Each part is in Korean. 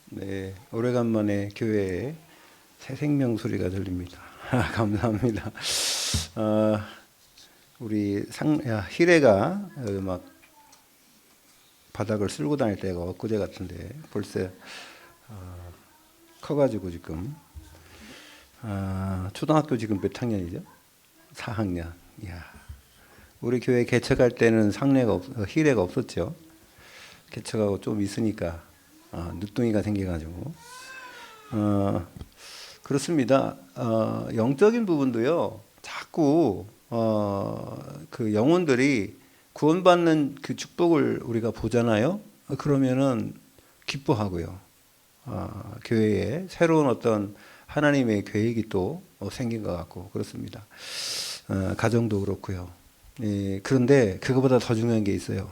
네, 오래간만에 교회에 새 생명 소리가 들립니다. 감사합니다. 어, 우리 희래가 막 바닥을 쓸고 다닐 때가 엊그제 같은데 벌써 커가지고 지금 초등학교 지금 몇 학년이죠? 4학년. 이야, 우리 교회 개척할 때는 희래가 없었죠. 개척하고 좀 있으니까 늦둥이가 생겨가지고 그렇습니다. 영적인 부분도요. 자꾸 그 영혼들이 구원받는 그 축복을 우리가 보잖아요. 그러면은 기뻐하고요. 교회에 새로운 어떤 하나님의 계획이 또 생긴 것 같고 그렇습니다. 가정도 그렇고요. 그런데 그거보다 더 중요한 게 있어요.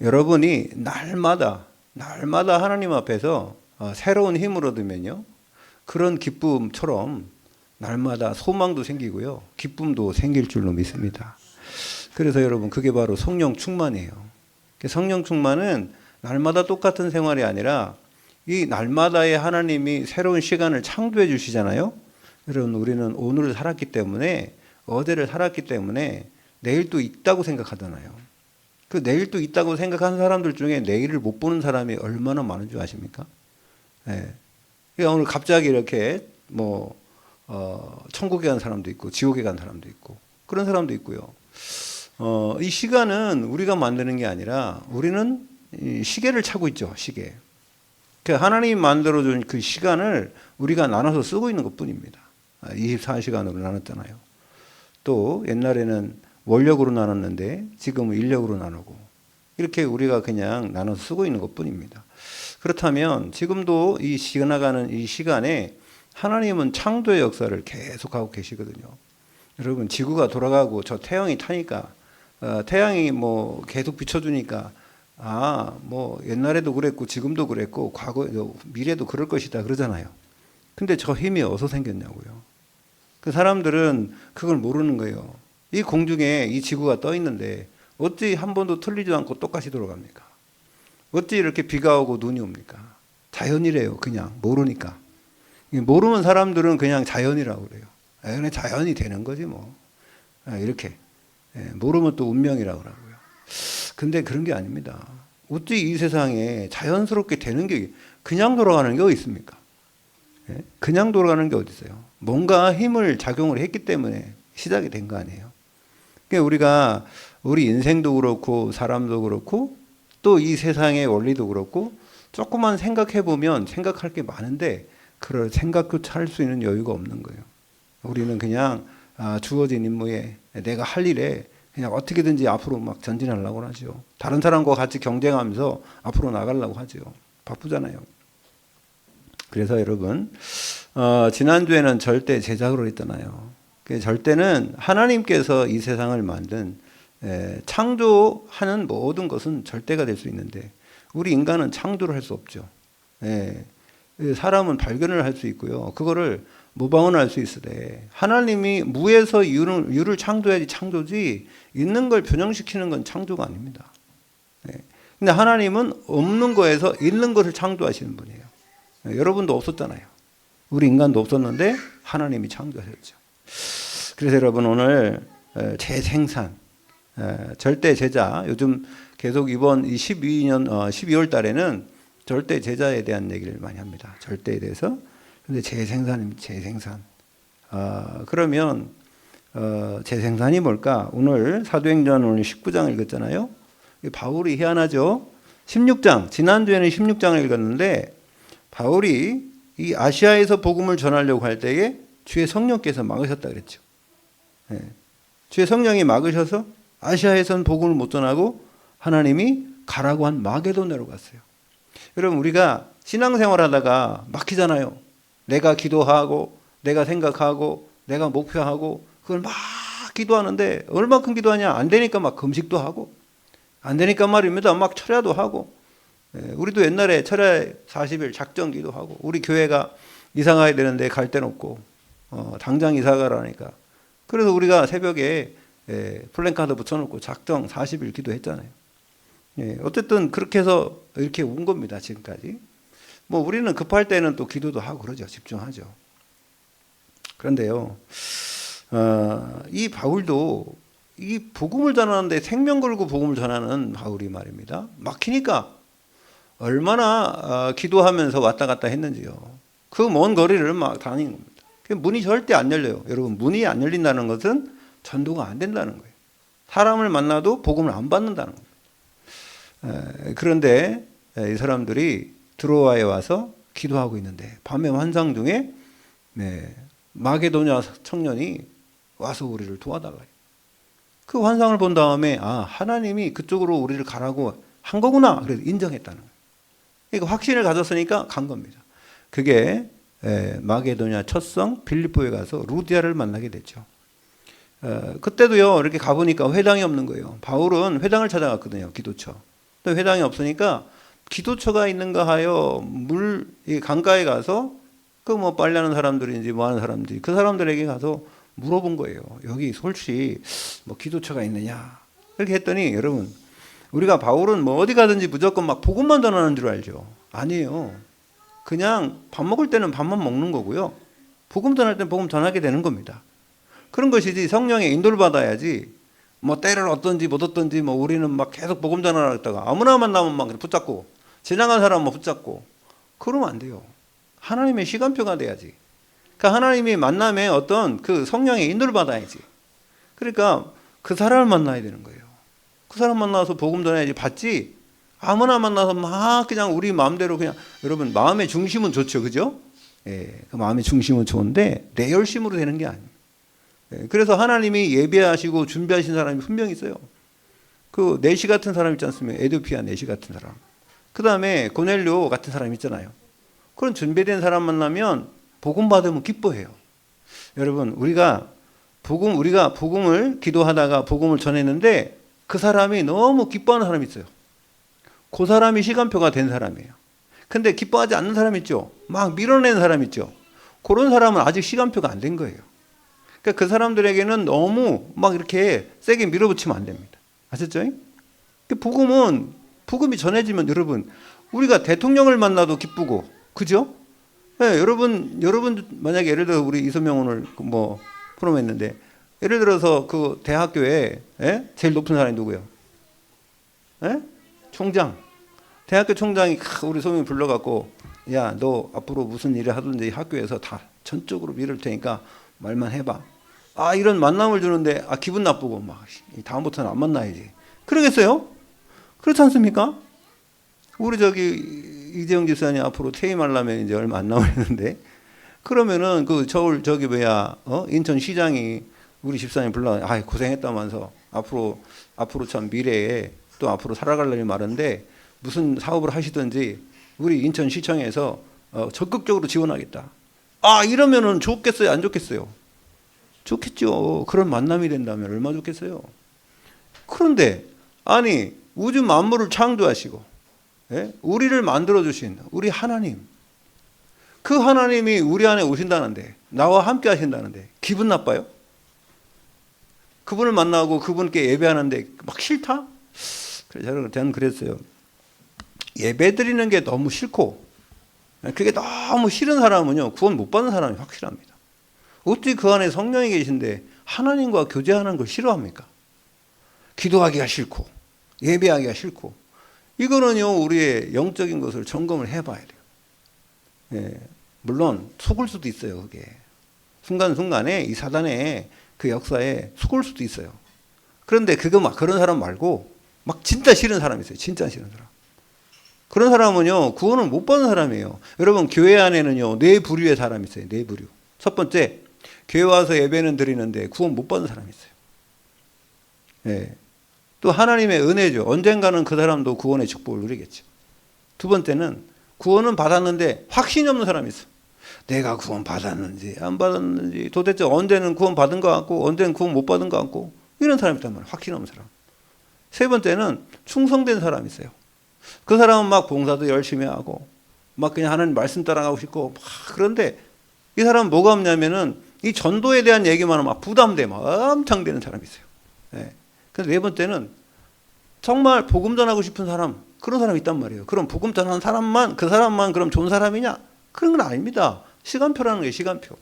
여러분이 날마다 하나님 앞에서 새로운 힘을 얻으면요. 그런 기쁨처럼 날마다 소망도 생기고요. 기쁨도 생길 줄로 믿습니다. 그래서 여러분 그게 바로 성령 충만이에요. 성령 충만은 날마다 똑같은 생활이 아니라 이 날마다의 하나님이 새로운 시간을 창조해 주시잖아요. 여러분 우리는 오늘을 살았기 때문에 어제를 살았기 때문에 내일도 있다고 생각하잖아요. 그 내일도 있다고 생각하는 사람들 중에 내일을 못 보는 사람이 얼마나 많은 줄 아십니까? 네. 그러니까 오늘 갑자기 이렇게 천국에 간 사람도 있고 지옥에 간 사람도 있고 그런 사람도 있고요. 이 시간은 우리가 만드는 게 아니라 우리는 이 시계를 차고 있죠. 시계. 그러니까 하나님이 만들어준 그 시간을 우리가 나눠서 쓰고 있는 것뿐입니다. 24시간으로 나눴잖아요. 또 옛날에는 원력으로 나눴는데 지금은 인력으로 나누고 이렇게 우리가 그냥 나눠서 쓰고 있는 것뿐입니다. 그렇다면 지금도 이 지나가는 이 시간에 하나님은 창조의 역사를 계속하고 계시거든요. 여러분 지구가 돌아가고 저 태양이 타니까 태양이 계속 비춰주니까 옛날에도 그랬고 지금도 그랬고 과거 미래도 그럴 것이다 그러잖아요. 근데 저 힘이 어디서 생겼냐고요. 그 사람들은 그걸 모르는 거예요. 이 공중에 이 지구가 떠 있는데 어찌 한 번도 틀리지도 않고 똑같이 돌아갑니까? 어찌 이렇게 비가 오고 눈이 옵니까? 자연이래요. 그냥 모르니까. 모르는 사람들은 그냥 자연이라고 그래요. 그냥 자연이 되는 거지 뭐. 이렇게. 모르면 또 운명이라고 그러고요. 근데 그런 게 아닙니다. 어찌 이 세상에 자연스럽게 되는 게 그냥 돌아가는 게 어디 있습니까? 그냥 돌아가는 게 어디 있어요? 뭔가 힘을 작용을 했기 때문에 시작이 된 거 아니에요. 그러니까 우리가 우리 인생도 그렇고 사람도 그렇고 또 이 세상의 원리도 그렇고 조금만 생각해 보면 생각할 게 많은데 그럴 생각조차 할 수 있는 여유가 없는 거예요. 우리는 그냥 주어진 임무에 내가 할 일에 그냥 어떻게든지 앞으로 막 전진하려고 하죠. 다른 사람과 같이 경쟁하면서 앞으로 나가려고 하죠. 바쁘잖아요. 그래서 여러분 지난주에는 절대 제작으로 했잖아요. 절대는 하나님께서 이 세상을 만든 창조하는 모든 것은 절대가 될 수 있는데 우리 인간은 창조를 할 수 없죠. 사람은 발견을 할 수 있고요. 그거를 모방을 할 수 있으되 하나님이 무에서 유를 창조해야지 창조지 있는 걸 변형시키는 건 창조가 아닙니다. 근데 하나님은 없는 거에서 있는 것을 창조하시는 분이에요. 여러분도 없었잖아요. 우리 인간도 없었는데 하나님이 창조하셨죠. 그래서 여러분 오늘 재생산 절대 제자 요즘 계속 이번 12월 달에는 절대 제자에 대한 얘기를 많이 합니다. 절대에 대해서. 근데 재생산입니다. 재생산. 그러면 재생산이 뭘까? 오늘 사도행전 오늘 19장 읽었잖아요. 바울이 희한하죠. 16장 지난주에는 16장을 읽었는데 바울이 이 아시아에서 복음을 전하려고 할 때에 주의 성령께서 막으셨다 그랬죠. 주의 성령이 막으셔서 아시아에서는 복음을 못 전하고 하나님이 가라고 한 마게도냐로 갔어요. 여러분 우리가 신앙생활 하다가 막히잖아요. 내가 기도하고 내가 생각하고 내가 목표하고 그걸 막 기도하는데 얼마큼 기도하냐. 안 되니까 막 금식도 하고 안 되니까 말입니다. 막 철야도 하고 우리도 옛날에 철야 40일 작정기도 하고 우리 교회가 이사 가야 되는데 갈 데는 없고 당장 이사 가라니까 그래서 우리가 새벽에 플랜카드 붙여놓고 작정 40일 기도했잖아요. 어쨌든 그렇게 해서 이렇게 온 겁니다. 지금까지. 뭐 우리는 급할 때는 또 기도도 하고 그러죠. 집중하죠. 그런데요, 이 바울도 이 복음을 전하는데 생명 걸고 복음을 전하는 바울이 말입니다. 막히니까 얼마나 기도하면서 왔다 갔다 했는지요. 그 먼 거리를 막 다니는 겁니다. 문이 절대 안 열려요. 여러분, 문이 안 열린다는 것은 전도가 안 된다는 거예요. 사람을 만나도 복음을 안 받는다는 겁니다. 그런데 이 사람들이 드로아에 와서 기도하고 있는데 밤의 환상 중에 마게도냐 청년이 와서 우리를 도와달라. 그 환상을 본 다음에 하나님이 그쪽으로 우리를 가라고 한 거구나. 그래서 인정했다는 거예요. 그러니까 확신을 가졌으니까 간 겁니다. 그게 마게도냐 첫성 빌립보에 가서 루디아를 만나게 됐죠. 그때도요, 이렇게 가보니까 회당이 없는 거예요. 바울은 회당을 찾아갔거든요. 기도처. 또 회당이 없으니까 기도처가 있는가 하여 강가에 가서 그 뭐 빨래하는 사람들인지 뭐 하는 사람들이 그 사람들에게 가서 물어본 거예요. 여기 솔시 뭐 기도처가 있느냐. 이렇게 했더니 여러분, 우리가 바울은 뭐 어디 가든지 무조건 막 복음만 전하는 줄 알죠. 아니에요. 그냥 밥 먹을 때는 밥만 먹는 거고요. 복음 전할 때는 복음 전하게 되는 겁니다. 그런 것이지 성령의 인도를 받아야지 뭐 때를 얻든지 못 얻든지 뭐 우리는 막 계속 복음 전하라 했다가 아무나 만나면 막 붙잡고 지나간 사람 뭐 붙잡고 그러면 안 돼요. 하나님의 시간표가 돼야지. 그러니까 하나님이 만남에 어떤 그 성령의 인도를 받아야지. 그러니까 그 사람을 만나야 되는 거예요. 그 사람 만나서 복음 전해야지. 받지 아무나 만나서 막 그냥 우리 마음대로 그냥. 여러분, 마음의 중심은 좋죠, 그죠? 예, 그 마음의 중심은 좋은데 내 열심으로 되는 게 아니에요. 예, 그래서 하나님이 예배하시고 준비하신 사람이 분명히 있어요. 그 내시 같은 사람 있지 않습니까? 에도피아 내시 같은 사람. 그 다음에 고넬료 같은 사람 있잖아요. 그런 준비된 사람 만나면 복음 받으면 기뻐해요. 여러분, 우리가 복음을 기도하다가 복음을 전했는데 그 사람이 너무 기뻐하는 사람이 있어요. 그 사람이 시간표가 된 사람이에요. 근데 기뻐하지 않는 사람 있죠. 막 밀어내는 사람 있죠. 그런 사람은 아직 시간표가 안 된 거예요. 그러니까 그 사람들에게는 너무 막 이렇게 세게 밀어붙이면 안 됩니다. 아셨죠? 복음이 전해지면 여러분, 우리가 대통령을 만나도 기쁘고, 그죠? 네, 여러분 만약에 예를 들어 우리 이소명 오늘 뭐 프로그램 했는데 예를 들어서 그 대학교에 제일 높은 사람이 누구예요? 총장. 대학교 총장이 우리 소명이 불러갖고 야, 너 앞으로 무슨 일을 하든지 학교에서 다 전적으로 밀을 테니까 말만 해봐. 이런 만남을 주는데 기분 나쁘고 막 다음부터는 안 만나야지. 그러겠어요? 그렇지 않습니까? 우리 이재영 집사님 앞으로 퇴임하려면 이제 얼마 안 남았는데 그러면은 그 서울 인천시장이 우리 집사님 불러 고생했다면서 앞으로 참 미래에 또 앞으로 살아갈 날이 많은데 무슨 사업을 하시든지 우리 인천시청에서 적극적으로 지원하겠다. 이러면은 좋겠어요, 안 좋겠어요? 좋겠죠. 그런 만남이 된다면 얼마나 좋겠어요. 그런데 우주 만물을 창조하시고 우리를 만들어주신 우리 하나님, 그 하나님이 우리 안에 오신다는데, 나와 함께 하신다는데 기분 나빠요? 그분을 만나고 그분께 예배하는데 막 싫다? 저는 그랬어요. 예배 드리는 게 너무 싫고 그게 너무 싫은 사람은요, 구원 못 받는 사람이 확실합니다. 어떻게 그 안에 성령이 계신데 하나님과 교제하는 걸 싫어합니까? 기도하기가 싫고 예배하기가 싫고. 이거는요, 우리의 영적인 것을 점검을 해봐야 돼요. 예, 물론 속을 수도 있어요. 그게 순간순간에 이 사단의 그 역사에 속을 수도 있어요. 그런데 그런 사람 말고 막 진짜 싫은 사람이 있어요. 진짜 싫은 사람. 그런 사람은요, 구원을 못 받는 사람이에요. 여러분, 교회 안에는요, 네 부류의 사람이 있어요. 네 부류. 첫 번째, 교회 와서 예배는 드리는데 구원 못 받는 사람이 있어요. 예. 또 하나님의 은혜죠. 언젠가는 그 사람도 구원의 축복을 누리겠죠. 두 번째는 구원은 받았는데 확신이 없는 사람이 있어. 내가 구원 받았는지 안 받았는지 도대체 언제는 구원 받은 것 같고 언제는 구원 못 받은 것 같고 이런 사람이 있단 말이에요. 확신 없는 사람. 세 번째는 충성된 사람이 있어요. 그 사람은 막 봉사도 열심히 하고 막 그냥 하나님 말씀 따라가고 싶고 막. 그런데 이 사람은 뭐가 없냐면은 이 전도에 대한 얘기만 하면 막 부담돼 막 엄청 되는 사람이 있어요. 네. 그래서 네 번째는 정말 복음 전하고 싶은 사람, 그런 사람이 있단 말이에요. 그럼 복음 전하는 사람만, 그 사람만 그럼 좋은 사람이냐? 그런 건 아닙니다. 시간표라는 게 시간표.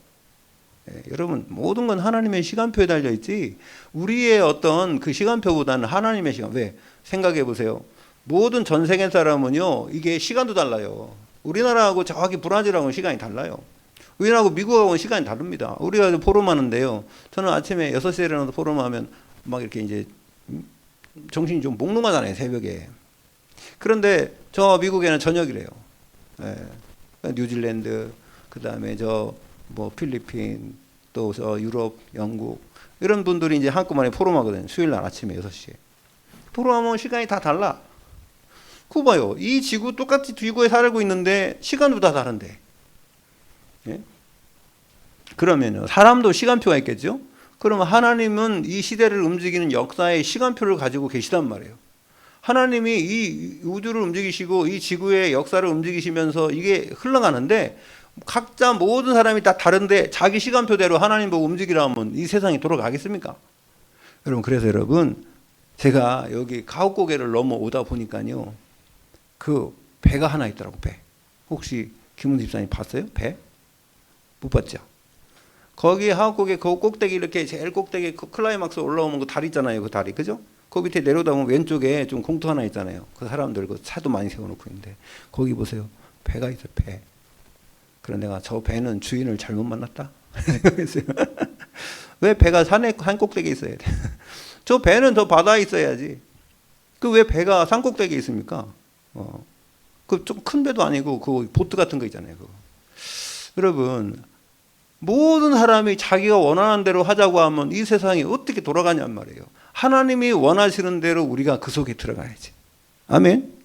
예, 여러분 모든 건 하나님의 시간표에 달려 있지 우리의 어떤 그 시간표보다는 하나님의 시간. 왜? 생각해 보세요. 모든 전 세계 사람은요 이게 시간도 달라요. 우리나라하고 저기 브라질하고는 시간이 달라요. 우리나라하고 미국하고는 시간이 다릅니다. 우리가 포럼하는데요. 저는 아침에 6시에 일어나서 포럼하면 막 이렇게 이제 정신이 좀 몽롱하잖아요, 새벽에. 그런데 저 미국에는 저녁이래요. 예. 뉴질랜드, 그 다음에 저 뭐 필리핀, 또 저 유럽, 영국 이런 분들이 이제 한꺼번에 포럼하거든요. 수요일 날 아침에 6시에. 포럼하면 시간이 다 달라. 그거 봐요. 이 지구 똑같이 지구에 살고 있는데 시간도 다 다른데. 예? 그러면 사람도 시간표가 있겠죠? 그러면 하나님은 이 시대를 움직이는 역사의 시간표를 가지고 계시단 말이에요. 하나님이 이 우주를 움직이시고 이 지구의 역사를 움직이시면서 이게 흘러가는데 각자 모든 사람이 다 다른데 자기 시간표대로 하나님 보고 움직이라면 이 세상이 돌아가겠습니까? 여러분 그래서 여러분 제가 여기 가옥고개를 넘어오다 보니까요 그 배가 하나 있더라고. 배. 혹시 김은수 집사님 봤어요? 배? 못 봤죠? 거기 하옥고개 그 꼭대기 이렇게 제일 꼭대기 그 클라이막스 올라오면 그 다리 있잖아요. 그 다리 그죠? 그 밑에 내려다 보면 왼쪽에 좀 공터 하나 있잖아요. 그 사람들 그 차도 많이 세워놓고 있는데 거기 보세요. 배가 있어요. 배. 그런 내가 저 배는 주인을 잘못 만났다 생각했어요. 왜 배가 산 꼭대기에 있어야 돼? 저 배는 저 바다에 있어야지. 그 왜 배가 산 꼭대기에 있습니까? 그 좀 큰 배도 아니고 그 보트 같은 거 있잖아요. 그거. 여러분 모든 사람이 자기가 원하는 대로 하자고 하면 이 세상이 어떻게 돌아가냔 말이에요. 하나님이 원하시는 대로 우리가 그 속에 들어가야지. 아멘.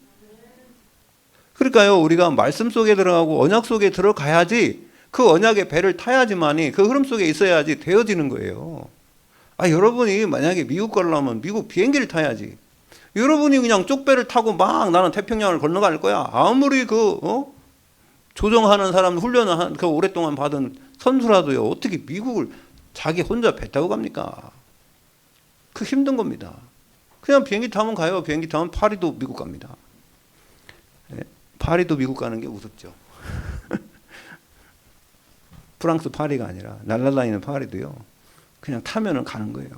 그러니까요 우리가 말씀 속에 들어가고 언약 속에 들어가야지 그 언약의 배를 타야지만이 그 흐름 속에 있어야지 되어지는 거예요. 여러분이 만약에 미국 가려면 미국 비행기를 타야지. 여러분이 그냥 쪽배를 타고 막 나는 태평양을 건너갈 거야. 아무리 조정하는 사람 훈련을 그 오랫동안 받은 선수라도요 어떻게 미국을 자기 혼자 배 타고 갑니까? 그 힘든 겁니다. 그냥 비행기 타면 가요. 비행기 타면 파리도 미국 갑니다. 파리도 미국 가는 게 우습죠. 프랑스 파리가 아니라 날아다니는 파리도요. 그냥 타면은 가는 거예요.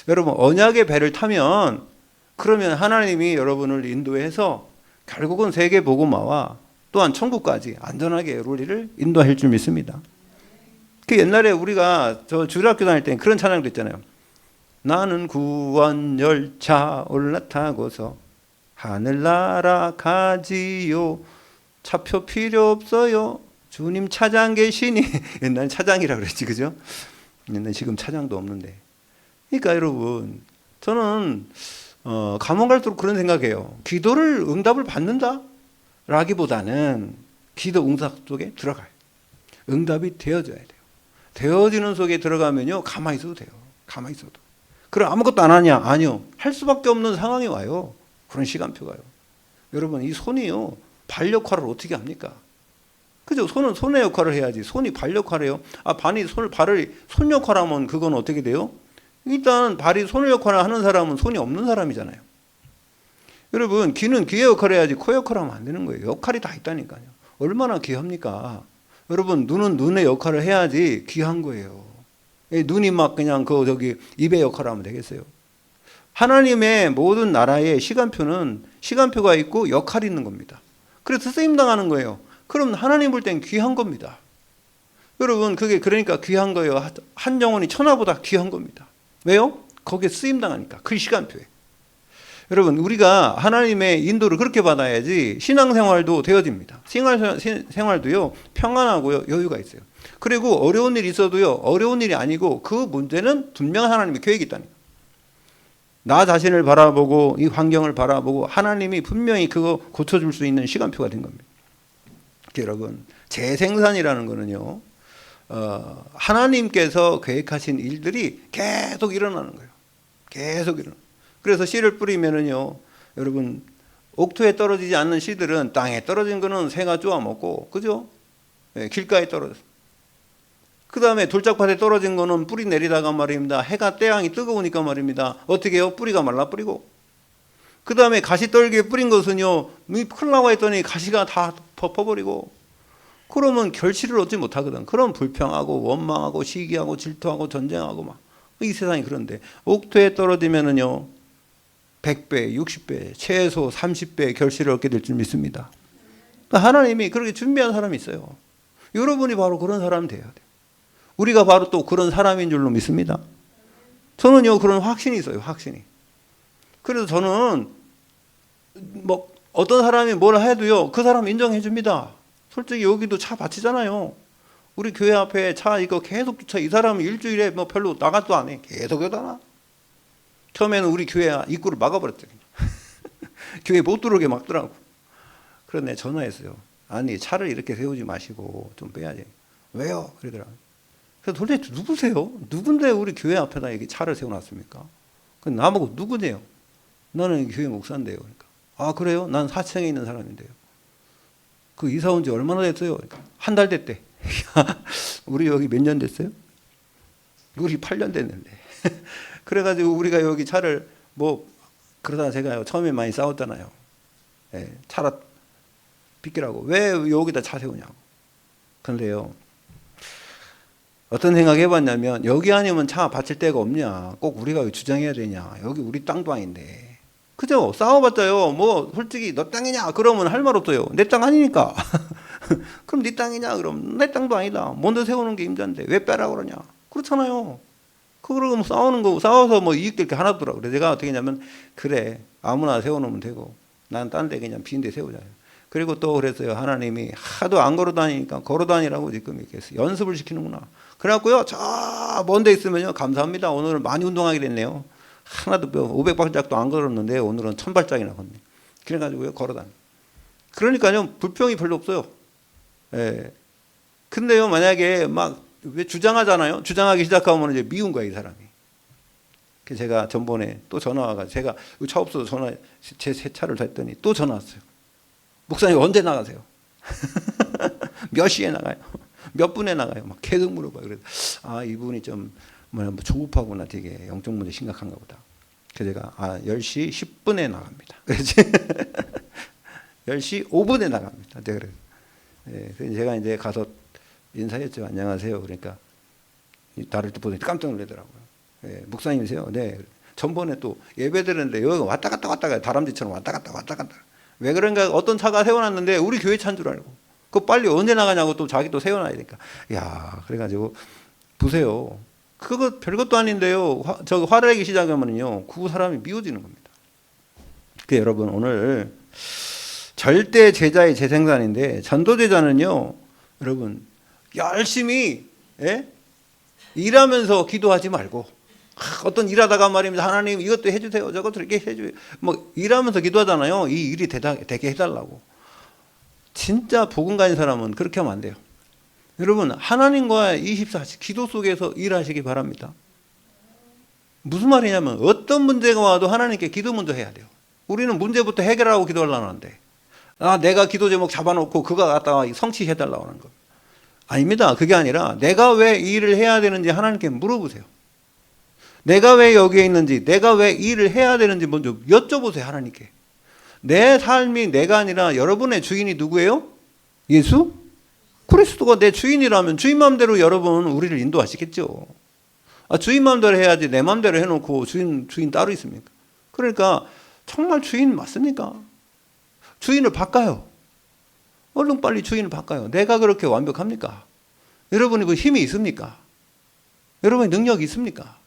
여러분 언약의 배를 타면 그러면 하나님이 여러분을 인도해서 결국은 세계 복음화와 또한 천국까지 안전하게 우리를 인도할 줄 믿습니다. 그 옛날에 우리가 저 주일학교 다닐 때 그런 찬양도 있잖아요. 나는 구원 열차 올라타고서 하늘 날아가지요. 차표 필요 없어요. 주님 차장 계시니. 옛날에 차장이라고 그랬지, 그죠? 옛날에 지금 차장도 없는데. 그러니까 여러분, 저는 가면 갈수록 그런 생각해요. 기도를 응답을 받는다? 라기보다는 기도 응답 속에 들어가요. 응답이 되어져야 돼요. 되어지는 속에 들어가면요, 가만히 있어도 돼요. 가만히 있어도. 그럼 아무것도 안 하냐? 아니요. 할 수밖에 없는 상황이 와요. 그런 시간표가요. 여러분 이 손이요 발 역할을 어떻게 합니까? 그죠? 손은 손의 역할을 해야지. 손이 발 역할을 해요. 발을 손 역할하면 그건 어떻게 돼요? 일단 발이 손 역할을 하는 사람은 손이 없는 사람이잖아요. 여러분 귀는 귀의 역할을 해야지 코 역할을 하면 안 되는 거예요. 역할이 다 있다니까요. 얼마나 귀합니까? 여러분 눈은 눈의 역할을 해야지 귀한 거예요. 눈이 막 그냥 입의 역할을 하면 되겠어요? 하나님의 모든 나라의 시간표는 시간표가 있고 역할이 있는 겁니다. 그래서 쓰임 당하는 거예요. 그럼 하나님 볼 땐 귀한 겁니다. 여러분 그게 그러니까 귀한 거예요. 한 영혼이 천하보다 귀한 겁니다. 왜요? 거기에 쓰임 당하니까 그 시간표에. 여러분 우리가 하나님의 인도를 그렇게 받아야지 신앙생활도 되어집니다. 생활도요 평안하고요 여유가 있어요. 그리고 어려운 일이 있어도요 어려운 일이 아니고 그 문제는 분명 하나님의 계획이 있다니까. 나 자신을 바라보고 이 환경을 바라보고 하나님이 분명히 그거 고쳐줄 수 있는 시간표가 된 겁니다. 여러분 재생산이라는 거는요 하나님께서 계획하신 일들이 계속 일어나는 거예요. 계속 일어나. 그래서 씨를 뿌리면은요 여러분 옥토에 떨어지지 않는 씨들은 땅에 떨어진 거는 새가 쪼아 먹고 그죠? 길가에 떨어졌어. 그 다음에 돌짝밭에 떨어진 거는 뿌리 내리다가 말입니다. 해가 태양이 뜨거우니까 말입니다. 어떻게 해요? 뿌리가 말라버리고. 그 다음에 가시떨기에 뿌린 것은요, 큰일 나고 했더니 가시가 다 덮어버리고, 그러면 결실을 얻지 못하거든. 그럼 불평하고 원망하고 시기하고 질투하고 전쟁하고 막. 이 세상이 그런데 옥토에 떨어지면은요 100배, 60배, 최소 30배 결실을 얻게 될 줄 믿습니다. 하나님이 그렇게 준비한 사람이 있어요. 여러분이 바로 그런 사람이 돼야 돼요. 우리가 바로 또 그런 사람인 줄로 믿습니다. 저는요 그런 확신이 있어요. 확신이. 그래서 저는 뭐 어떤 사람이 뭘 해도요 그 사람 인정해 줍니다. 솔직히 여기도 차 바치잖아요. 우리 교회 앞에 차 이거 계속 주차. 이 사람은 일주일에 뭐 별로 나가도 안 해. 계속 여다가. 처음에는 우리 교회 입구를 막아버렸죠. 교회 못 들어오게 막더라고. 그런데 전화했어요. 아니 차를 이렇게 세우지 마시고 좀 빼야지. 왜요? 그러더라고요. 그래서 도대체 누구세요? 누군데 우리 교회 앞에다 이렇게 차를 세워놨습니까? 나보고 누구세요? 나는 교회 목사인데요. 그러니까. 아 그래요? 난 4층에 있는 사람인데요. 그 이사 온 지 얼마나 됐어요? 그러니까. 한 달 됐대. 우리 여기 몇 년 됐어요? 우리 8년 됐는데. 그래가지고 우리가 여기 차를 뭐 그러다가 제가 처음에 많이 싸웠잖아요. 예, 차라 비키라고. 왜 여기다 차 세우냐고. 그런데요. 어떤 생각 해봤냐면 여기 아니면 차 바칠 데가 없냐. 꼭 우리가 주장해야 되냐. 여기 우리 땅도 아닌데. 그죠? 싸워봤자요. 뭐 솔직히 너 땅이냐 그러면 할 말 없어요. 내 땅 아니니까. 그럼 네 땅이냐 그럼 내 땅도 아니다. 먼저 세우는 게 임자인데 왜 빼라고 그러냐. 그렇잖아요. 그러고 싸우는 거 싸워서 뭐 이익될 게 하나도 없더라고. 그래서 제가 어떻게 했냐면 그래 아무나 세워놓으면 되고 난 딴 데 그냥 빈 데 세우자. 그리고 또 그랬어요. 하나님이 하도 안 걸어 다니니까 걸어 다니라고 지금 이렇게 연습을 시키는구나. 그래갖고요 저 먼 데 있으면요 감사합니다. 오늘 많이 운동하게 됐네요. 하나도 500발짝도 안 걸었는데 오늘은 1000발짝이나 걷네. 그래가지고요 걸어 다니. 그러니까요 불평이 별로 없어요. 예. 근데요 만약에 막 왜 주장하잖아요. 주장하기 시작하면 이제 미운 거야 이 사람이. 그래서 제가 전번에 또 전화 와가지고 제가 차 없어서 전화 제 새 차를 샀더니 또 전화 왔어요. 목사님 언제 나가세요? 몇 시에 나가요? 몇 분에 나가요? 막 계속 물어봐요. 그래서 아 이분이 좀 뭐 조급하구나. 되게 영적 문제 심각한가 보다. 그래서 제가 10시 10분에 나갑니다. 그래서 10시 5분에 나갑니다. 그래서 제가 이제 가서 인사했죠. 안녕하세요. 그러니까 나를 또 보더니 깜짝 놀라더라고요. 목사님이세요? 네. 전번에 또 예배 드렸는데 여기 왔다 갔다 다람쥐처럼 왔다 갔다. 왜 그런가 어떤 차가 세워놨는데 우리 교회 차인 줄 알고 그 빨리 언제 나가냐고 또 자기 또 세워놔야 되니까. 야 그래가지고 보세요. 그거 별것도 아닌데요. 저 화를 내기 시작하면요 그 사람이 미워지는 겁니다. 그 여러분 오늘 절대 제자의 재생산인데 전도제자는요 여러분 열심히 일하면서 기도하지 말고 어떤 일하다가 말입니다. 하나님 이것도 해주세요. 저것도 이렇게 해줘요. 뭐 일하면서 기도하잖아요. 이 일이 되게 해달라고. 진짜 복음 가진 사람은 그렇게 하면 안 돼요. 여러분 하나님과 24시 기도 속에서 일하시기 바랍니다. 무슨 말이냐면 어떤 문제가 와도 하나님께 기도 먼저 해야 돼요. 우리는 문제부터 해결하고 기도하려고 하는데 내가 기도 제목 잡아놓고 그거 갖다가 성취해달라고 하는 거. 아닙니다. 그게 아니라 내가 왜 이 일을 해야 되는지 하나님께 물어보세요. 내가 왜 여기에 있는지, 내가 왜 이 일을 해야 되는지 먼저 여쭤보세요. 하나님께. 내 삶이 내가 아니라 여러분의 주인이 누구예요? 예수? 그리스도가 내 주인이라면 주인 마음대로 여러분 우리를 인도하시겠죠. 주인 마음대로 해야지 내 마음대로 해놓고 주인 따로 있습니까? 그러니까 정말 주인 맞습니까? 주인을 바꿔요. 얼른 빨리 주인을 바꿔요. 내가 그렇게 완벽합니까? 여러분이 그 힘이 있습니까? 여러분이 능력이 있습니까?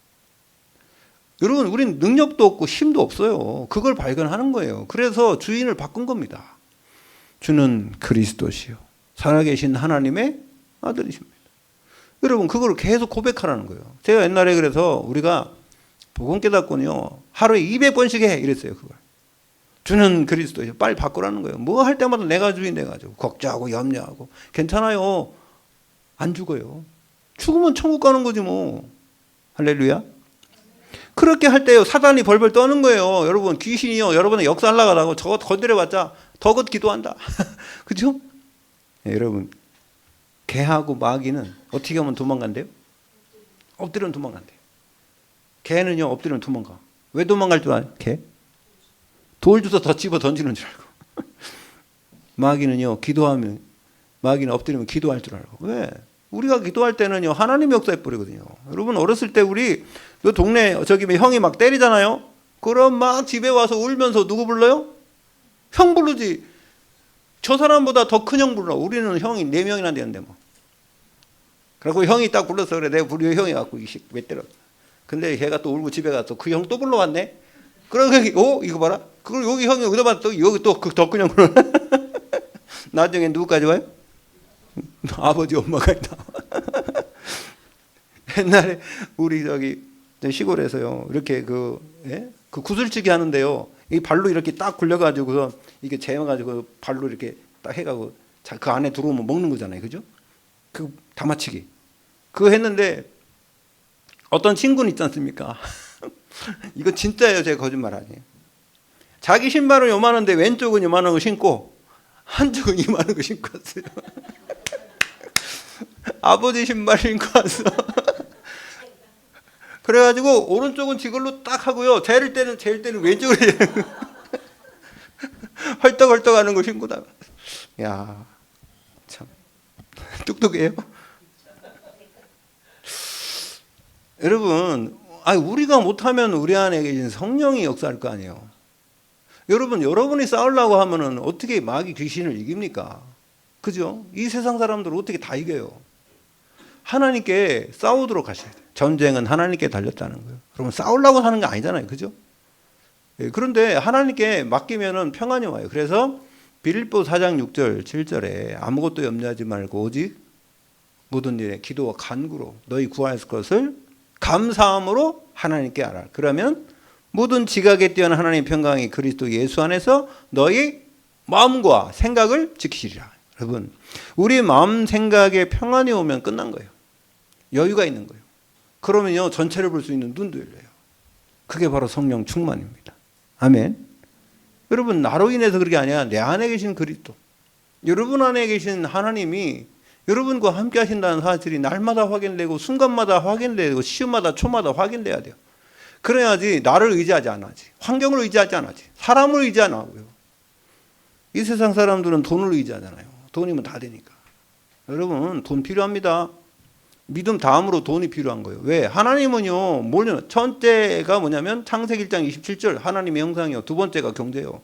여러분 우리는 능력도 없고 힘도 없어요. 그걸 발견하는 거예요. 그래서 주인을 바꾼 겁니다. 주는 그리스도시요 살아계신 하나님의 아들이십니다. 여러분 그걸 계속 고백하라는 거예요. 제가 옛날에 그래서 우리가 복음 깨닫고는요 하루에 200번씩 해 이랬어요. 그걸. 주는 그리스도시요. 빨리 바꾸라는 거예요. 뭐 할 때마다 내가 주인 돼가지고 걱정하고 염려하고. 괜찮아요. 안 죽어요. 죽으면 천국 가는 거지 뭐. 할렐루야. 그렇게 할 때요 사단이 벌벌 떠는 거예요. 여러분 귀신이요 여러분의 역사하려고 하고 저것 건드려봤자 더 기도한다. 그죠? 네, 여러분 개하고 마귀는 어떻게 하면 도망간대요? 엎드리면 도망간대요. 개는요 엎드리면 도망가. 왜 도망갈 줄 알아요? 개? 돌 주서 더 집어 던지는 줄 알고. 마귀는요, 기도하면, 마귀는 엎드리면 기도할 줄 알고. 왜? 우리가 기도할 때는요, 하나님이 역사해 버리거든요. 여러분, 어렸을 때 우리, 그 동네, 저기 형이 막 때리잖아요? 그럼 막 집에 와서 울면서 누구 불러요? 형 부르지. 저 사람보다 더 큰 형 불러. 우리는 형이 4명이나 되는데 뭐. 그리고 형이 딱 불렀어. 그래, 내가 부르 형이 갖고 왜 때려. 근데 걔가 또 울고 집에 가서 그 형 또 불러왔네? 그러고, 이거 봐라. 그걸 여기 형이 여기다 봤더 여기 또 그 더 큰 형 불러. 나중에 누구까지 와요? 아버지, 엄마가 있다. 옛날에 우리 저기 시골에서요, 이렇게 그 구슬치기 하는데요, 이 발로 이렇게 딱 굴려가지고서 이게 재어가지고 발로 이렇게 딱 해가고 그 안에 들어오면 먹는 거잖아요, 그죠? 그 다마치기. 그거 했는데 어떤 친구는 있지 않습니까? 이거 진짜예요, 제가 거짓말 아니에요. 자기 신발은 요만한데 왼쪽은 요만한 거 신고 한쪽은 이만한 거 신고 왔어요. 아버지 신발 신고 왔어. 그래가지고 오른쪽은 지글로 딱 하고요, 제일 때는 왼쪽으로 헐떡헐떡 하는 거 신고 나가. 야, 참 똑똑해요. 여러분, 우리가 못하면 우리 안에 계신 성령이 역사할 거 아니에요. 여러분이 싸우려고 하면은 어떻게 마귀 귀신을 이깁니까? 그죠? 이 세상 사람들을 어떻게 다 이겨요? 하나님께 싸우도록 하셔야 돼요. 전쟁은 하나님께 달렸다는 거예요. 그러면 싸우려고 하는 게 아니잖아요. 그죠? 그런데 하나님께 맡기면은 평안이 와요. 그래서 빌립보 4장 6절 7절에 아무것도 염려하지 말고 오직 모든 일에 기도와 간구로 너희 구할 것을 감사함으로 하나님께 알아. 그러면 모든 지각에 뛰어난 하나님의 평강이 그리스도 예수 안에서 너희 마음과 생각을 지키시리라. 여러분, 우리 마음 생각에 평안이 오면 끝난 거예요. 여유가 있는 거예요. 그러면요, 전체를 볼 수 있는 눈도 열려요. 그게 바로 성령 충만입니다. 아멘. 여러분, 나로 인해서 그런 게 아니라 내 안에 계신 그리스도, 여러분 안에 계신 하나님이 여러분과 함께 하신다는 사실이 날마다 확인되고 순간마다 확인되고 시험마다 초마다 확인돼야 돼요. 그래야지 나를 의지하지 않아지, 환경을 의지하지 않아지, 사람을 의지 안 하고요. 이 세상 사람들은 돈을 의지하잖아요. 돈이면 다 되니까. 여러분, 돈 필요합니다. 믿음 다음으로 돈이 필요한 거예요. 왜? 하나님은요, 첫째가 뭐냐면 창세기 1장 27절 하나님의 형상이요. 두 번째가 경제요.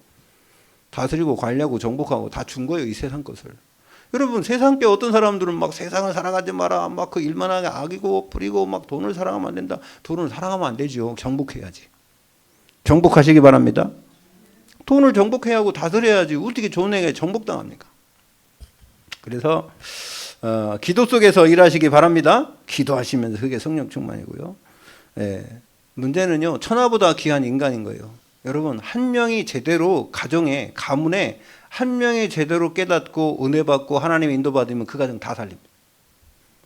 다스리고 관리하고 정복하고 다 준 거예요, 이 세상 것을. 여러분, 세상 게 어떤 사람들은 막 세상을 사랑하지 마라, 막 그 일만 하게 악이고 뿌리고 막 돈을 사랑하면 안 된다. 돈을 사랑하면 안 되죠. 정복해야지. 정복하시기 바랍니다. 돈을 정복해야 하고 다스려야지. 어떻게 좋은 애가 정복당합니까? 그래서 기도 속에서 일하시기 바랍니다. 기도하시면서 그게 성령 충만이고요. 문제는요, 천하보다 귀한 인간인 거예요. 여러분, 한 명이 제대로 가정에, 가문에 한 명이 제대로 깨닫고 은혜 받고 하나님의 인도 받으면 그 가정 다 살립니다.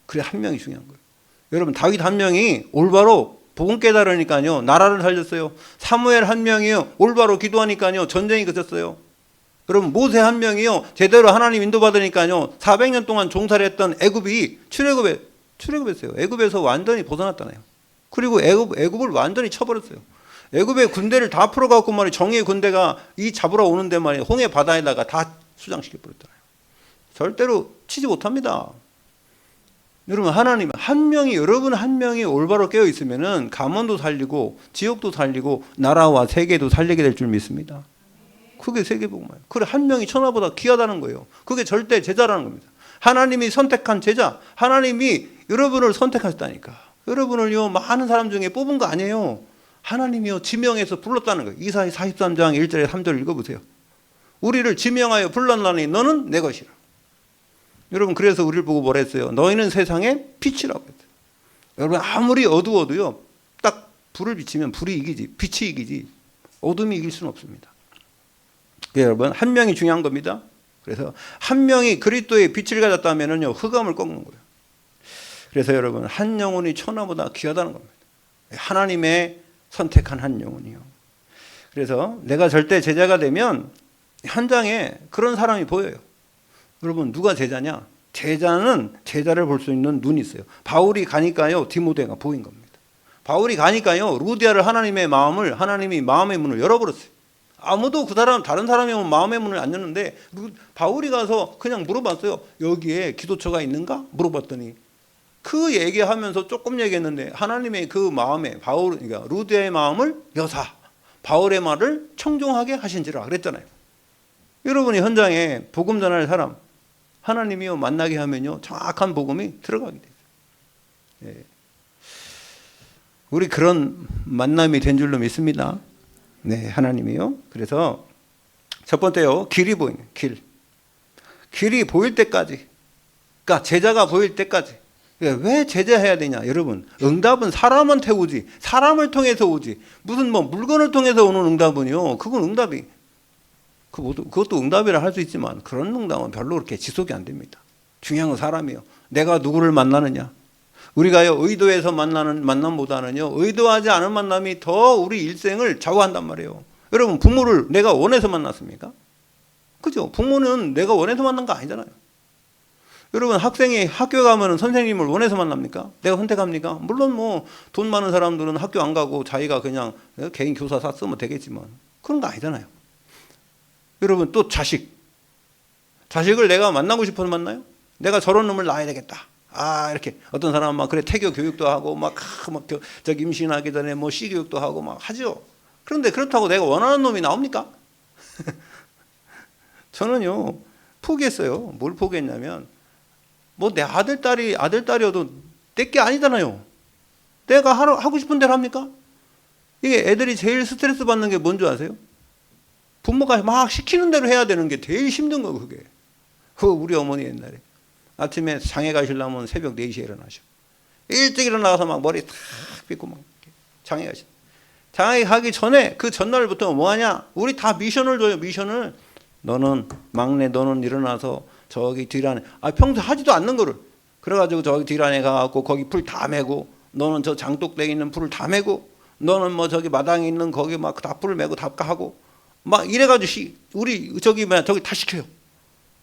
그래, 한 명이 중요한 거예요. 여러분, 다윗 한 명이 올바로 복음 깨달으니까요, 나라를 살렸어요. 사무엘 한 명이요, 올바로 기도하니까요, 전쟁이 그쳤어요. 여러분, 모세 한 명이요, 제대로 하나님 인도 받으니까요, 400년 동안 종살이 했던 애굽이 출애굽했어요. 애굽에서 완전히 벗어났잖아요. 그리고 애굽을 완전히 쳐버렸어요. 애굽의 군대를 다 풀어갖고 말이에요. 정의의 군대가 이 잡으러 오는데 말이에요, 홍해 바다에다가 다 수장시켜버렸잖아요. 절대로 치지 못합니다. 여러분, 하나님 한 명이, 여러분 한 명이 올바로 깨어 있으면은 가문도 살리고 지역도 살리고 나라와 세계도 살리게 될 줄 믿습니다. 그게 세계복음이에요. 그래, 한 명이 천하보다 귀하다는 거예요. 그게 절대 제자라는 겁니다. 하나님이 선택한 제자, 하나님이 여러분을 선택하셨다니까. 여러분을요, 많은 사람 중에 뽑은 거 아니에요. 하나님이요, 지명해서 불렀다는 거예요. 이사야 43장 1절에 3절 읽어보세요. 우리를 지명하여 불렀나니 너는 내 것이라. 여러분, 그래서 우리를 보고 뭐라 했어요? 너희는 세상의 빛이라고 했어요. 여러분, 아무리 어두워도요, 딱 불을 비치면 불이 이기지, 빛이 이기지 어둠이 이길 수는 없습니다. 여러분, 한 명이 중요한 겁니다. 그래서 한 명이 그리스도의 빛을 가졌다면은요, 흑암을 꺾는 거예요. 그래서 여러분, 한 영혼이 천하보다 귀하다는 겁니다. 하나님의 선택한 한 영혼이요. 그래서 내가 절대 제자가 되면 현장에 그런 사람이 보여요. 여러분, 누가 제자냐? 제자는 제자를 볼 수 있는 눈이 있어요. 바울이 가니까요, 디모데가 보인 겁니다. 바울이 가니까요, 루디아를 하나님이 마음의 문을 열어버렸어요. 아무도 그 사람 다른 사람이 오면 마음의 문을 안 여는데 바울이 가서 그냥 물어봤어요. 여기에 기도처가 있는가? 물어봤더니 그 얘기하면서 조금 얘기했는데 하나님의 그 마음에 바울 그러니까 루드의 마음을 여사 바울의 말을 청종하게 하신지라 그랬잖아요. 여러분이 현장에 복음 전할 사람 하나님이요 만나게 하면요 정확한 복음이 들어가게 돼요. 예. 우리 그런 만남이 된 줄로 믿습니다. 네, 하나님이요. 그래서 첫 번째요, 길이 보이는 길이 보일 때까지, 그러니까 제자가 보일 때까지. 왜 제자해야 되냐, 여러분? 응답은 사람한테 오지, 사람을 통해서 오지. 무슨 뭐 물건을 통해서 오는 응답은요, 그건 응답이. 그것도 응답이라 할 수 있지만 그런 응답은 별로 그렇게 지속이 안 됩니다. 중요한 건 사람이요. 내가 누구를 만나느냐. 우리가요 의도해서 만나는 만남보다는요 의도하지 않은 만남이 더 우리 일생을 좌우한단 말이에요. 여러분 부모를 내가 원해서 만났습니까? 그죠? 부모는 내가 원해서 만난 거 아니잖아요. 여러분 학생이 학교 가면 선생님을 원해서 만납니까? 내가 선택합니까? 물론 뭐 돈 많은 사람들은 학교 안 가고 자기가 그냥 개인 교사 샀으면 되겠지만 그런 거 아니잖아요. 여러분 또 자식을 내가 만나고 싶어서 만나요? 내가 저런 놈을 낳아야 되겠다. 이렇게 어떤 사람은 막 그래 태교 교육도 하고 막 저기 임신하기 전에 뭐 시교육도 하고 막 하죠. 그런데 그렇다고 내가 원하는 놈이 나옵니까? 저는요 포기했어요. 뭘 포기했냐면 뭐 내 아들딸이어도 내 게 아니잖아요. 내가 하고 싶은 대로 합니까? 이게 애들이 제일 스트레스 받는 게 뭔지 아세요? 부모가 막 시키는 대로 해야 되는 게 제일 힘든 거 그게. 우리 어머니 옛날에 아침에 장에 가시려면 새벽 4시에 일어나셔. 일찍 일어나서 막 머리 탁 빗고 막 장에 가시. 장에 가기 전에 그 전날부터 뭐 하냐? 우리 다 미션을 줘요. 미션을. 너는 막내 너는 일어나서 저기 뒤 안에 평소 하지도 않는 거를 그래가지고 저기 뒤 안에 가갖고 거기 풀 다 메고 너는 저 장독대에 있는 풀을 다 메고 너는 뭐 저기 마당에 있는 거기 막 다 풀을 메고 다 하고 막 이래가지고 우리 저기 다 시켜요.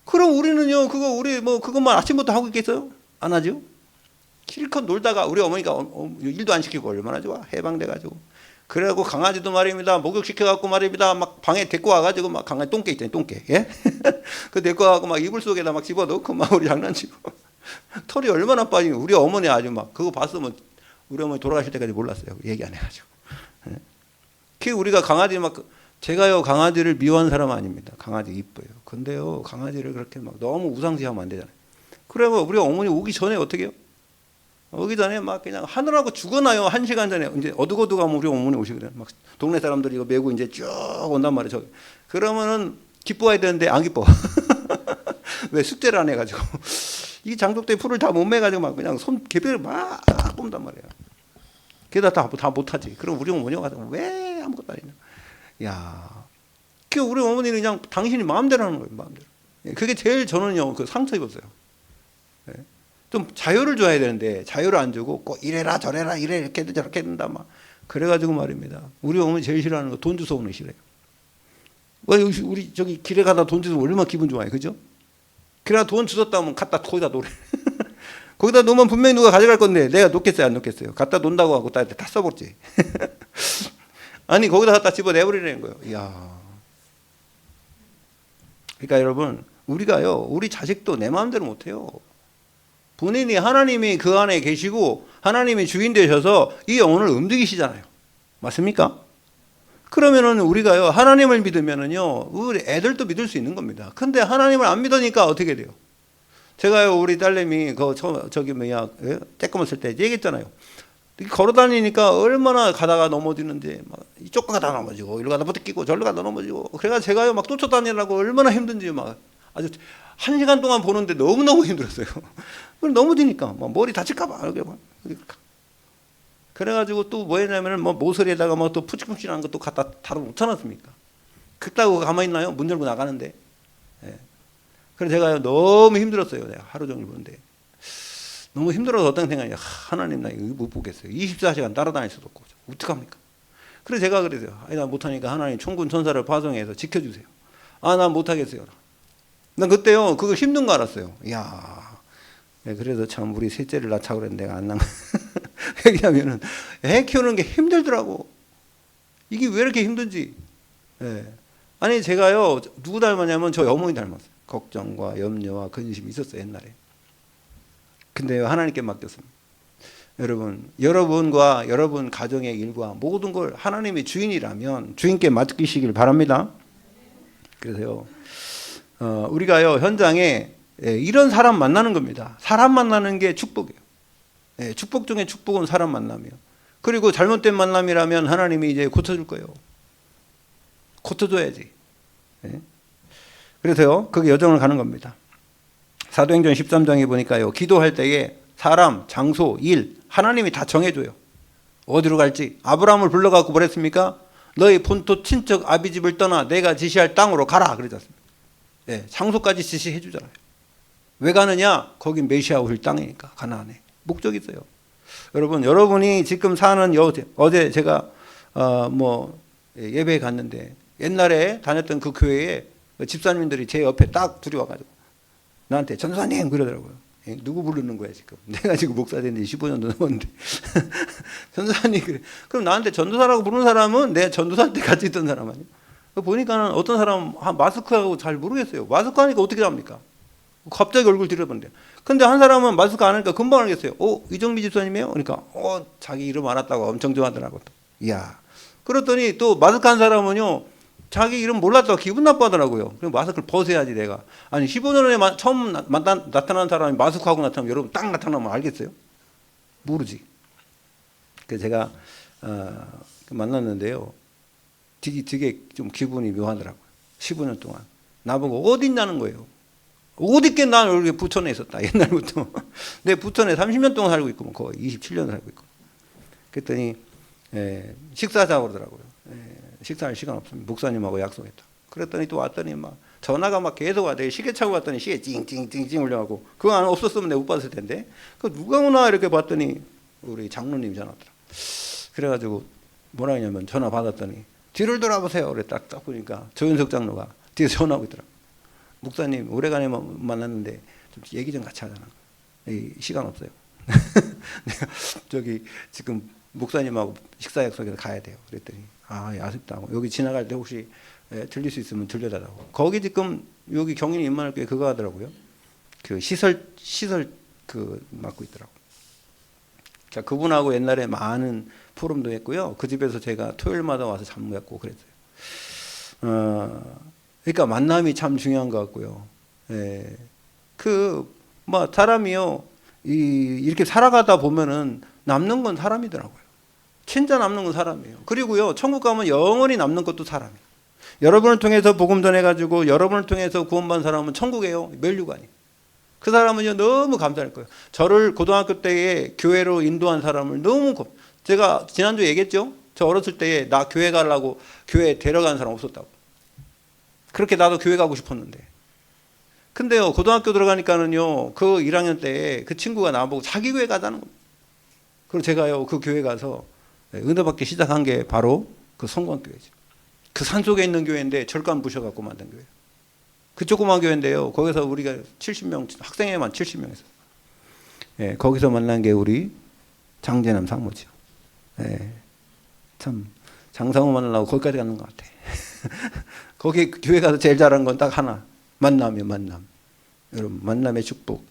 그럼 우리는요, 그것만 아침부터 하고 있겠어요? 안 하죠? 실컷 놀다가 우리 어머니가 일도 안 시키고 얼마나 좋아. 해방돼가지고. 그래갖고 강아지도 말입니다. 목욕시켜갖고 말입니다. 막 방에 데리고 와가지고 막 강아지 똥개 있잖아요. 똥개. 예? 그 데리고 와갖고 막 이불 속에다 막 집어넣고 막 우리 장난치고. 털이 얼마나 빠지고. 우리 어머니 아주 막 그거 봤으면 우리 어머니 돌아가실 때까지 몰랐어요. 얘기 안 해가지고. 예? 그 우리가 강아지 제가요 강아지를 미워하는 사람 아닙니다. 강아지 이뻐요. 근데요 강아지를 그렇게 막 너무 우상시하면 안 되잖아요. 그래서 우리 어머니 오기 전에 어떻게 해요? 오기 전에 막 그냥 하느라고 죽어나요. 1시간 전에 이제 어둑어둑하면 우리 어머니 오시거든요. 막 동네 사람들이 이거 메고 이제 쭉 온단 말이에요. 그러면은 기뻐해야 되는데 안 기뻐. 왜 숙제를 안 해가지고 이 장독대 풀을 다 못 매가지고 막 그냥 개벽을 막 뽑는단 말이에요. 게다가 다 못하지. 그럼 우리 어머니가 가서 왜 아무것도 안 했냐? 야, 그 우리 어머니는 그냥 당신이 마음대로 하는 거예요, 마음대로. 그게 제일 저는요, 그 상처 입었어요. 좀 자유를 줘야 되는데 자유를 안 주고 꼭 이래라 저래라 이래 이렇게 저렇게 된다 막 그래가지고 말입니다. 우리 어머니 제일 싫어하는 거 돈 주워 오는 거 싫어요. 왜 우리 저기 길에 가다 돈 주면 얼마나 기분 좋아요, 그죠? 그러나 돈 주웠다면 갖다 거기다 놓으래. 거기다 놓으면 분명히 누가 가져갈 건데 내가 놓겠어요, 안 놓겠어요? 갖다 놓는다고 하고 다 써버렸지. 아니 거기다 갖다 집어내버리라는 거예요. 이야. 그러니까 여러분 우리가요 우리 자식도 내 마음대로 못해요. 본인이 하나님이 그 안에 계시고 하나님이 주인 되셔서 이 영혼을 움직이시잖아요. 맞습니까? 그러면은 우리가요 하나님을 믿으면은요 우리 애들도 믿을 수 있는 겁니다. 근데 하나님을 안 믿으니까 어떻게 돼요? 제가요 우리 딸내미 저기 쬐끔했을 때 얘기했잖아요. 걸어다니니까 얼마나 가다가 넘어지는지 막 이쪽 가다 넘어지고 이리로 가다 부딪히고 저리로 가다 넘어지고 그래가 제가요 막 쫓아다니려고 얼마나 힘든지 막 아주 1시간 동안 보는데 너무너무 힘들었어요. 넘어지니까 막 머리 다칠까봐 그래가지고 또 뭐 했냐면은 뭐 모서리에다가 뭐 또 푸직푸직한 것도 갖다 다루 못해놨습니까? 그따고 가만히 있나요? 문 열고 나가는데. 예. 그래서 제가 너무 힘들었어요. 내가 하루 종일 보는데. 너무 힘들어서 어떤 생각이 하나님 나 이거 못 보겠어요. 24시간 따라다닐 수도 없고 어떡합니까? 그래서 제가 그랬어요. 나 못하니까 하나님 천군 천사를 파송해서 지켜주세요. 난 못하겠어요. 난 그때요 그거 힘든 거 알았어요. 이야. 그래서 참 우리 셋째를 낳자고 그랬는데 내가 안 낳은 왜냐하면은 애 키우는 게 힘들더라고. 이게 왜 이렇게 힘든지. 예. 아니 제가요 누구 닮았냐면 저희 어머니 닮았어요. 걱정과 염려와 근심이 있었어요 옛날에. 근데요 하나님께 맡겼습니다. 여러분, 여러분과 여러분 가정의 일과 모든 걸 하나님의 주인이라면 주인께 맡기시길 바랍니다. 그래서요 우리가요 현장에 이런 사람 만나는 겁니다. 사람 만나는 게 축복이에요. 축복 중에 축복은 사람 만남이에요. 그리고 잘못된 만남이라면 하나님이 이제 고쳐줄 거예요. 고쳐줘야지. 그래서요 그게 여정을 가는 겁니다. 사도행전 13장에 보니까요 기도할 때에 사람, 장소, 일 하나님이 다 정해줘요. 어디로 갈지. 아브라함을 불러갖고 뭐랬습니까? 너희 본토 친척 아비집을 떠나 내가 지시할 땅으로 가라 그러지 않습니까? 장소까지 지시해 주잖아요. 왜 가느냐? 거긴 메시아 올 땅이니까. 가나안에 목적이 있어요. 여러분, 여러분이 지금 사는 어제 제가 예배에 갔는데 옛날에 다녔던 그 교회에 집사님들이 제 옆에 딱 둘이 와가지고 나한테 전도사님 그러더라고요. 누구 부르는 거야 지금? 내가 지금 목사 된 지 15년도 넘었는데 전도사님 그래. 그럼 나한테 전도사라고 부르는 사람은 내 전도사 때 같이 있던 사람 아니에요? 보니까는 어떤 사람 마스크하고 잘 모르겠어요. 마스크 하니까 어떻게 합니까? 갑자기 얼굴 들여다본대. 근데 한 사람은 마스크 안 하니까 금방 알겠어요. 이정미 집사님이에요? 그러니까 자기 이름 알았다고 엄청 좋아하더라고. 이야. 그랬더니 또 마스크 한 사람은요 자기 이름 몰랐다고 기분 나빠하더라고요. 그럼 마스크를 벗어야지 내가. 아니 15년에 처음 나타난 사람이 마스크하고 나타나면 여러분 딱 나타나면 알겠어요? 모르지. 그래서 제가 만났는데요. 되게 좀 기분이 묘하더라고요. 15년 동안. 나보고 어디 있냐는 거예요. 어디 있겠 난 여기 부천에 있었다. 옛날부터. 내 부천에 30년 동안 살고 있고 거의 27년 살고 있고. 그랬더니 식사하자고 그러더라고요. 식사할 시간 없으면 목사님하고 약속했다. 그랬더니 또 왔더니 막 전화가 막 계속 와. 내가 시계 차고 왔더니 시계 찡찡찡찡 울려가고 그거 안 없었으면 내가 못 받았을 텐데. 그 누가 오나 이렇게 봤더니 우리 장로님 전화 왔더라. 그래가지고 뭐라 하냐면 전화 받았더니 뒤를 돌아보세요. 그래 딱 보니까 조윤석 장로가 뒤에서 전화하고 있더라. 목사님 오래간에 만났는데 좀 얘기 좀 같이 하잖아. 시간 없어요. 내가 저기 지금 목사님하고 식사 약속해서 가야 돼요. 그랬더니 아쉽다. 여기 지나갈 때 혹시 들릴 수 있으면 들려달라고. 거기 지금 여기 경인 인만할교회 그거 하더라고요. 그 시설 그 맡고 있더라고. 자, 그분하고 옛날에 많은 포럼도 했고요. 그 집에서 제가 토요일마다 와서 잠잤고 그랬어요. 그러니까 만남이 참 중요한 것 같고요. 사람이요 이렇게 살아가다 보면은 남는 건 사람이더라고요. 진짜 남는 건 사람이에요. 그리고요 천국 가면 영원히 남는 것도 사람이에요. 여러분을 통해서 복음 전해가지고 여러분을 통해서 구원받은 사람은 천국이에요. 멸류관이에요. 그 사람은요 너무 감사할 거예요. 저를 고등학교 때에 교회로 인도한 사람을 너무 제가 지난주에 얘기했죠. 저 어렸을 때에 나 교회 가려고 교회 데려간 사람 없었다고. 그렇게 나도 교회 가고 싶었는데. 근데요 고등학교 들어가니까는요 그 1학년 때에 그 친구가 나보고 자기 교회 가자는 겁니다. 그리고 제가요 그 교회 가서 은혜받기 시작한 게 바로 그 성광교회죠. 그 산속에 있는 교회인데 절간 부셔갖고 만든 교회. 그 조그만 교회인데요. 거기서 우리가 70명, 학생회만 70명 있어요. 거기서 만난 게 우리 장재남 상무죠. 참 장상우 만나려고 거기까지 가는 것 같아. 거기 교회 가서 제일 잘한 건 딱 하나. 만남이요, 만남. 여러분 만남의 축복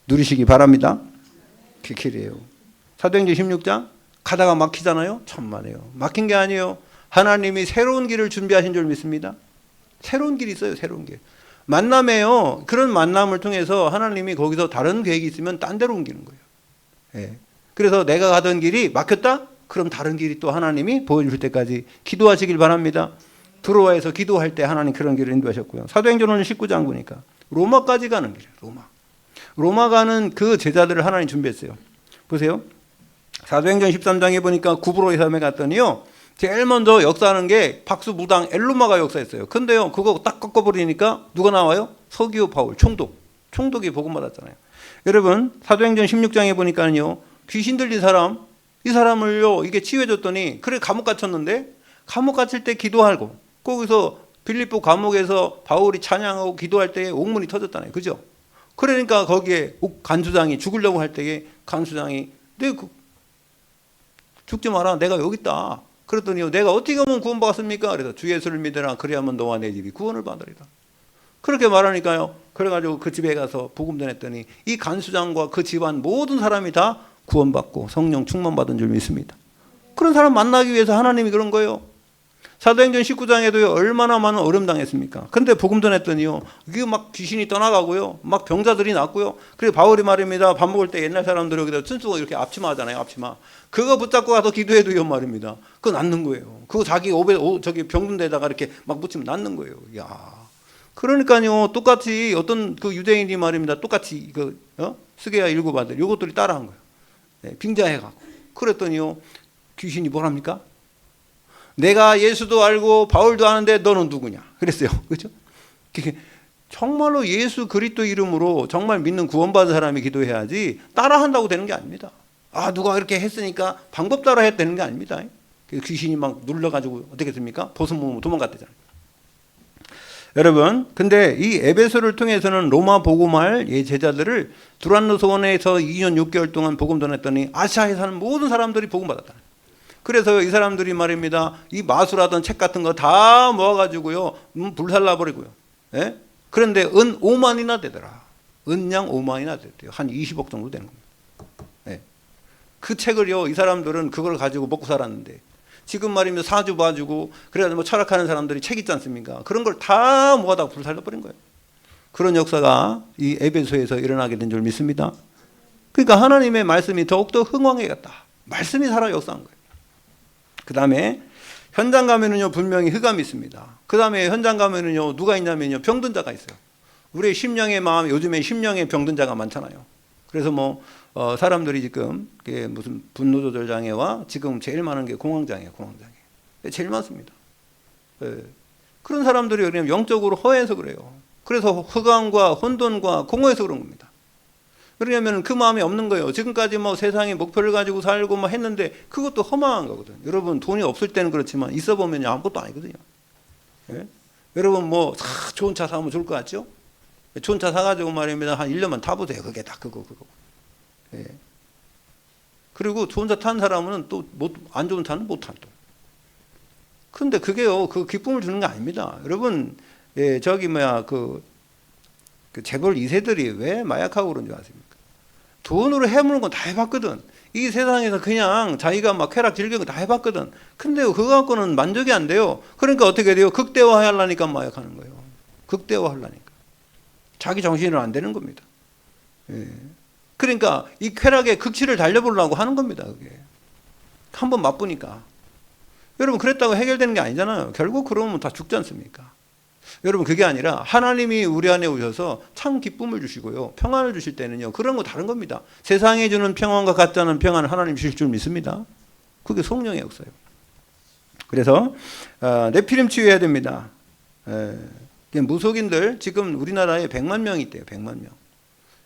누리시기 바랍니다. 그 길이에요. 사도행전 16장 가다가 막히잖아요. 천만에요. 막힌 게 아니에요. 하나님이 새로운 길을 준비하신 줄 믿습니다. 새로운 길이 있어요. 새로운 길. 만남에요. 그런 만남을 통해서 하나님이 거기서 다른 계획이 있으면 딴 데로 옮기는 거예요. 그래서 내가 가던 길이 막혔다? 그럼 다른 길이 또 하나님이 보여줄 때까지 기도하시길 바랍니다. 드로아에서 기도할 때 하나님 그런 길을 인도하셨고요. 사도행전은 19장 보니까 로마까지 가는 길이에요. 로마 가는 그 제자들을 하나님 준비했어요. 보세요. 사도행전 13장에 보니까 구브로의 섬에 갔더니요. 제일 먼저 역사하는 게 박수무당 엘루마가 역사했어요. 근데요, 그거 딱 꺾어버리니까 누가 나와요? 서기오 바울, 총독이 복음받았잖아요. 여러분, 사도행전 16장에 보니까요, 귀신 들린 사람, 이 사람을요, 이게 치유해줬더니, 그래, 감옥 갇혔는데, 감옥 갇힐 때 기도하고, 거기서 빌립보 감옥에서 바울이 찬양하고 기도할 때에 옥문이 터졌잖아요. 그죠? 그러니까 거기에 간수장이 죽으려고 할 때에 간수장이, 죽지 마라. 내가 여기 있다. 그랬더니 내가 어떻게 하면 구원받았습니까? 그래서 주 예수를 믿으라. 그리하면 너와 내 집이 구원을 받으리라. 그렇게 말하니까요. 그래가지고 그 집에 가서 복음 전했더니 이 간수장과 그 집안 모든 사람이 다 구원받고 성령 충만받은 줄 믿습니다. 그런 사람 만나기 위해서 하나님이 그런 거예요. 사도행전 19장에도요, 얼마나 많은 어려움 당했습니까? 근데 복음 전했더니요, 이게 막 귀신이 떠나가고요, 막 병자들이 낫고요. 그리고 바울이 말입니다. 밥 먹을 때 옛날 사람들이 여기다 춘추가 이렇게 앞치마 하잖아요, 앞치마. 그거 붙잡고 가서 기도해도요, 말입니다. 그거 낫는 거예요. 그거 자기 저기 병든 데다가 이렇게 막 붙이면 낫는 거예요. 야, 그러니까요, 똑같이 어떤 그 유대인이 말입니다. 똑같이 스게야 일곱 아들, 요것들이 따라한 거예요. 네, 빙자해가고. 그랬더니요, 귀신이 뭐랍니까? 내가 예수도 알고 바울도 아는데 너는 누구냐? 그랬어요. 그렇죠? 정말로 예수 그리스도 이름으로 정말 믿는 구원받은 사람이 기도해야지 따라한다고 되는 게 아닙니다. 아, 누가 이렇게 했으니까 방법 따라 해야 되는 게 아닙니다. 귀신이 막 눌러가지고 어떻게 됩니까? 보스 모으면 도망갔대잖아요. 여러분, 근데 이 에베소를 통해서는 로마 복음할 제자들을 두란노 소원에서 2년 6개월 동안 복음 전했더니 아시아에 사는 모든 사람들이 복음 받았다. 그래서 이 사람들이 말입니다. 이 마술하던 책 같은 거 다 모아가지고요, 불살라버리고요. 예? 그런데 은 5만이나 되더라. 은양 5만이나 됐대요. 한 20억 정도 되는 겁니다. 예. 그 책을요, 이 사람들은 그걸 가지고 먹고 살았는데, 지금 말입니다. 사주 봐주고, 그래가지고 뭐 철학하는 사람들이 책 있지 않습니까? 그런 걸 다 모아다가 불살라버린 거예요. 그런 역사가 이 에베소에서 일어나게 된 줄 믿습니다. 그러니까 하나님의 말씀이 더욱더 흥왕해갔다. 말씀이 살아 역사한 거예요. 그 다음에 현장 가면은요, 분명히 흑암이 있습니다. 그 다음에 현장 가면은요, 누가 있냐면요, 병든 자가 있어요. 우리의 심령의 마음, 요즘에 심령의 병든 자가 많잖아요. 그래서 사람들이 지금 무슨 분노 조절 장애와 지금 제일 많은 게 공황장애예요, 공황장애. 제일 많습니다. 네. 그런 사람들이 그냥 영적으로 허해서 그래요. 그래서 흑암과 혼돈과 공허해서 그런 겁니다. 그러냐면 그 마음이 없는 거예요. 지금까지 세상의 목표를 가지고 살고 했는데 그것도 허망한 거거든요. 여러분, 돈이 없을 때는 그렇지만 있어 보면 아무것도 아니거든요. 예? 여러분, 좋은 차 사면 좋을 것 같죠? 좋은 차 사가지고 말입니다. 한 1년만 타보세요. 그게 다 그거. 예. 그리고 좋은 차 탄 사람은 또 안 좋은 차는 못 탄 또. 근데 그게요, 그 기쁨을 주는 게 아닙니다. 여러분, 그 재벌 2세들이 왜 마약하고 그런 줄 아십니까? 돈으로 해먹는 건 다 해봤거든. 이 세상에서 그냥 자기가 막 쾌락 즐기는 거 다 해봤거든. 근데 그거 갖고는 만족이 안 돼요. 그러니까 어떻게 돼요? 극대화하려니까 마약하는 거예요. 극대화하려니까. 자기 정신은 안 되는 겁니다. 예. 그러니까 이 쾌락의 극치를 달려보려고 하는 겁니다. 그게. 한번 맛보니까. 여러분, 그랬다고 해결되는 게 아니잖아요. 결국 그러면 다 죽지 않습니까? 여러분, 그게 아니라 하나님이 우리 안에 오셔서 참 기쁨을 주시고요, 평안을 주실 때는요, 그런 거 다른 겁니다. 세상에 주는 평안과 같지 않은 평안을 하나님 주실 줄 믿습니다. 그게 성령의 역사예요. 그래서 네피림 치유해야 됩니다. 무속인들 지금 우리나라에 100만 명이 있대요. 100만 명.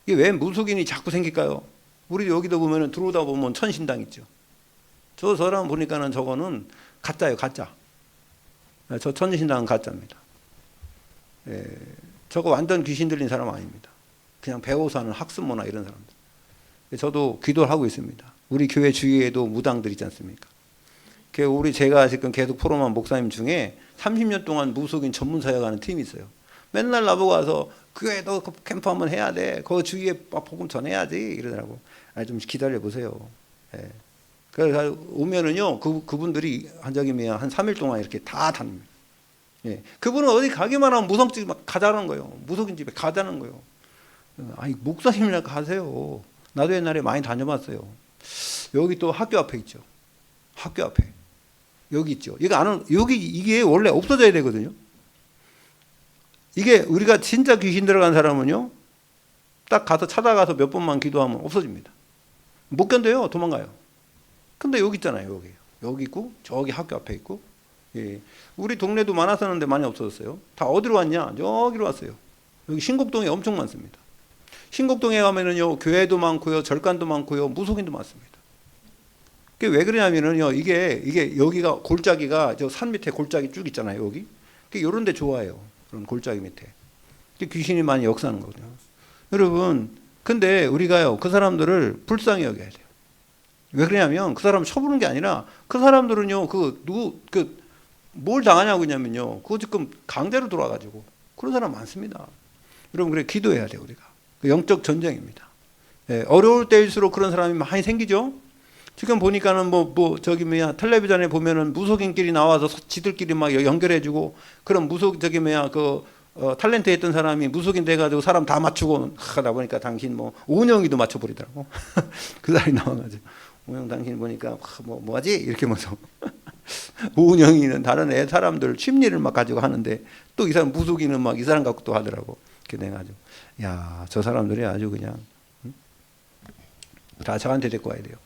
이게 왜 무속인이 자꾸 생길까요? 우리 여기도 보면 들어오다 보면 천신당 있죠. 저 사람 보니까는 저거는 가짜예요, 가짜. 저 천신당은 가짜입니다. 저거 완전 귀신 들린 사람 아닙니다. 그냥 배워서 하는 학습문화 이런 사람들. 저도 기도를 하고 있습니다. 우리 교회 주위에도 무당들 있지 않습니까? 제가 지금 계속 포럼한 목사님 중에 30년 동안 무속인 전문 사역하는 팀이 있어요. 맨날 나보고 와서 교회도 캠프 한번 해야 돼. 그 주위에 복음 전해야지 이러더라고. 좀 기다려 보세요. 그래서 오면은요, 그분들이 한 3일 동안 이렇게 다 다닙니다. 예. 그분은 어디 가기만 하면 무속집 막 가자는 거예요. 무속인 집에 가자는 거예요. 아니, 목사님이나 가세요. 나도 옛날에 많이 다녀봤어요. 여기 또 학교 앞에 있죠. 학교 앞에. 여기 있죠. 이게 원래 없어져야 되거든요. 이게 우리가 진짜 귀신 들어간 사람은요, 딱 가서 찾아가서 몇 번만 기도하면 없어집니다. 못 견뎌요. 도망가요. 근데 여기 있잖아요. 여기 있고, 저기 학교 앞에 있고. 예. 우리 동네도 많았었는데 많이 없어졌어요. 다 어디로 왔냐? 여기로 왔어요. 여기 신곡동에 엄청 많습니다. 신곡동에 가면은요, 교회도 많고요, 절간도 많고요, 무속인도 많습니다. 그게 왜 그러냐면은요, 이게 여기가 골짜기가 저 산 밑에 골짜기 쭉 있잖아요, 여기. 이런 데 좋아해요. 그런 골짜기 밑에. 귀신이 많이 역사하는 거거든요. 여러분, 근데 우리가요, 그 사람들을 불쌍히 여겨야 돼요. 왜 그러냐면 그 사람을 쳐부는 게 아니라 그 사람들은요, 뭘 당하냐고 그냐면요, 그거 지금 강제로 들어와가지고 그런 사람 많습니다. 여러분, 그래, 기도해야 돼요, 우리가. 영적 전쟁입니다. 예, 어려울 때일수록 그런 사람이 많이 생기죠? 지금 보니까는 텔레비전에 보면은 무속인끼리 나와서 지들끼리 막 연결해주고, 그런 탤런트 했던 사람이 무속인 돼가지고 사람 다 맞추고 하다 보니까 당신 오은영이도 맞춰버리더라고. 그 사람이 나와가지고. 오은영 당신 보니까 뭐하지? 이렇게 하면서. 오은영이는 다른 사람들 심리를 막 가지고 하는데 또 이 사람 무속인은 막 이 사람 갖고 또 하더라고. 이렇게 돼가지고. 야, 저 사람들이 아주 그냥, 다 저한테 데리고 와야 돼요.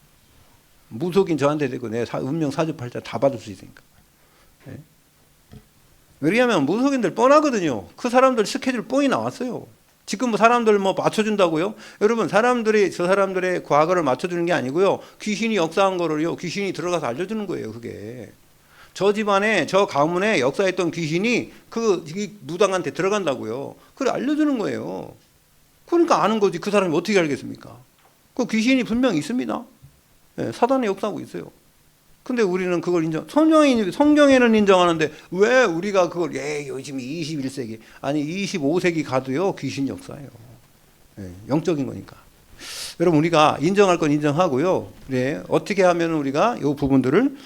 무속인 저한테 데리고 내 운명 사주팔자 다 받을 수 있으니까. 네? 왜냐하면 무속인들 뻔하거든요. 그 사람들 스케줄 뻔히 나왔어요. 지금 사람들 맞춰준다고요? 여러분, 저 사람들의 과거를 맞춰주는 게 아니고요. 귀신이 역사한 거를요, 귀신이 들어가서 알려주는 거예요, 그게. 저 집안에, 저 가문에 역사했던 귀신이 이 무당한테 들어간다고요. 그걸 알려주는 거예요. 그러니까 아는 거지. 그 사람이 어떻게 알겠습니까? 그 귀신이 분명히 있습니다. 네, 사단이 역사하고 있어요. 근데 우리는 그걸 성경에는 인정하는데 왜 우리가 그걸, 요즘 21세기, 아니 25세기 가도요, 귀신 역사예요. 영적인 거니까. 여러분, 우리가 인정할 건 인정하고요. 네, 어떻게 하면 우리가 이 부분들을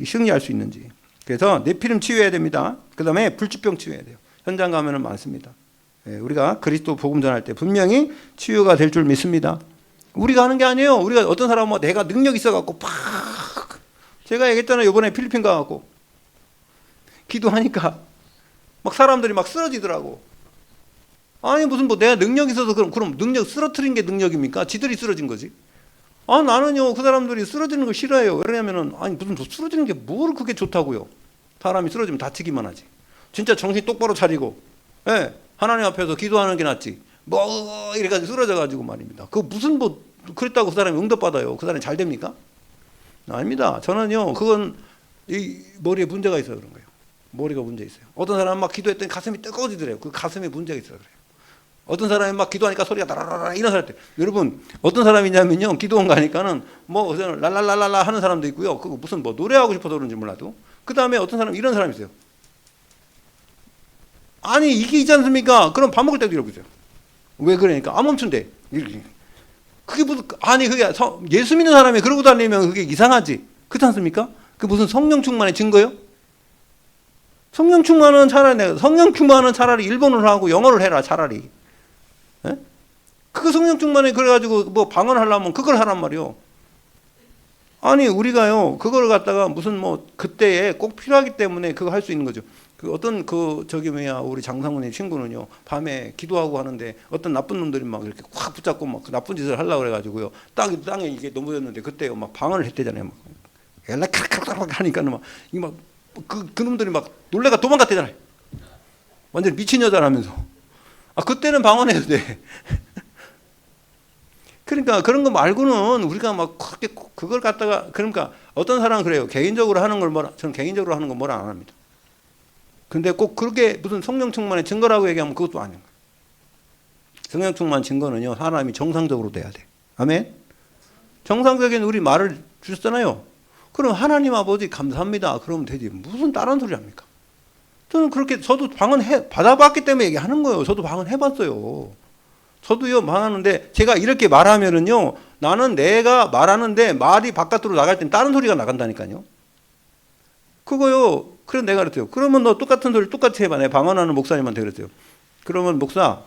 승리할 수 있는지. 그래서 네피림 치유해야 됩니다. 그 다음에 불치병 치유해야 돼요. 현장 가면은 많습니다. 우리가 그리스도 복음 전할 때 분명히 치유가 될 줄 믿습니다. 우리가 하는 게 아니에요. 우리가 어떤 사람은 내가 능력 있어갖고 제가 얘기했잖아요. 이번에 필리핀 가갖고 기도하니까 막 사람들이 막 쓰러지더라고. 아니 무슨 내가 능력 있어서 그럼 능력 쓰러뜨린 게 능력입니까? 지들이 쓰러진 거지. 나는요 그 사람들이 쓰러지는 거 싫어해요. 왜냐면은 무슨 쓰러지는 게 뭘 그게 좋다고요. 사람이 쓰러지면 다치기만 하지. 진짜 정신 똑바로 차리고 하나님 앞에서 기도하는 게 낫지. 이래가지고 쓰러져가지고 말입니다. 그 무슨 그랬다고 그 사람이 응답받아요. 그 사람이 잘 됩니까? 아닙니다. 저는요 그건 이 머리에 문제가 있어서 그런 거예요. 머리가 문제 있어요. 어떤 사람은 막 기도했더니 가슴이 뜨거워지더래요. 그 가슴에 문제가 있어서 그래요. 어떤 사람이 막 기도하니까 소리가 다라라라 이런 사람 때 여러분 어떤 사람이냐면요 기도원 가니까는 랄랄랄랄라 하는 사람도 있고요. 그거 무슨 노래하고 싶어서 그런지 몰라도 그 다음에 어떤 사람 이런 사람이 있어요. 아니 이게 있지 않습니까? 그럼 밥 먹을 때도 이러고 있어요. 왜 그러니까 멈춘대. 그게 무슨 그게 예수 믿는 사람이 그러고 다니면 그게 이상하지. 그렇지 않습니까? 그 무슨 성령 충만의 증거요? 성령 충만은 차라리 일본어를 하고 영어를 해라 차라리. 그 성령 충만에 그래가지고 방언하려면 그걸 하란 말이요. 아니 우리가요 그걸 갖다가 무슨 그때에 꼭 필요하기 때문에 그거 할 수 있는 거죠. 우리 장상훈의 친구는요 밤에 기도하고 하는데 어떤 나쁜 놈들이 막 이렇게 확 붙잡고 막 나쁜 짓을 하려고 그래가지고요 땅에 이게 넘어졌는데 그때요 막 방언을 했대잖아요. 막 엘라카라카락 하니까는 그 놈들이 막 놀래가 도망갔대잖아요. 완전 미친 여자라면서. 그때는 방언해도 돼. 그러니까 그런 거 말고는 우리가 막 그렇게 그걸 갖다가 그러니까 어떤 사람은 그래요. 개인적으로 하는 걸 저는 개인적으로 하는 거 뭐라 안 합니다. 근데 꼭 그렇게 무슨 성령 충만의 증거라고 얘기하면 그것도 아닌 거예요. 성령 충만 증거는요 사람이 정상적으로 돼야 돼. 아멘. 정상적인 우리 말을 주셨잖아요. 그럼 하나님 아버지 감사합니다. 그러면 되지. 무슨 다른 소리 합니까? 저는 그렇게 저도 방언 받아봤기 때문에 얘기하는 거예요. 저도 방언 해봤어요. 저도요 말하는데 제가 이렇게 말하면은요 나는 내가 말하는데 말이 바깥으로 나갈 땐 다른 소리가 나간다니까요. 그거요. 그래서 내가 그랬어요. 그러면 너 똑같은 소리 똑같이 해봐. 내가 방언하는 목사님한테 그랬어요. 그러면 목사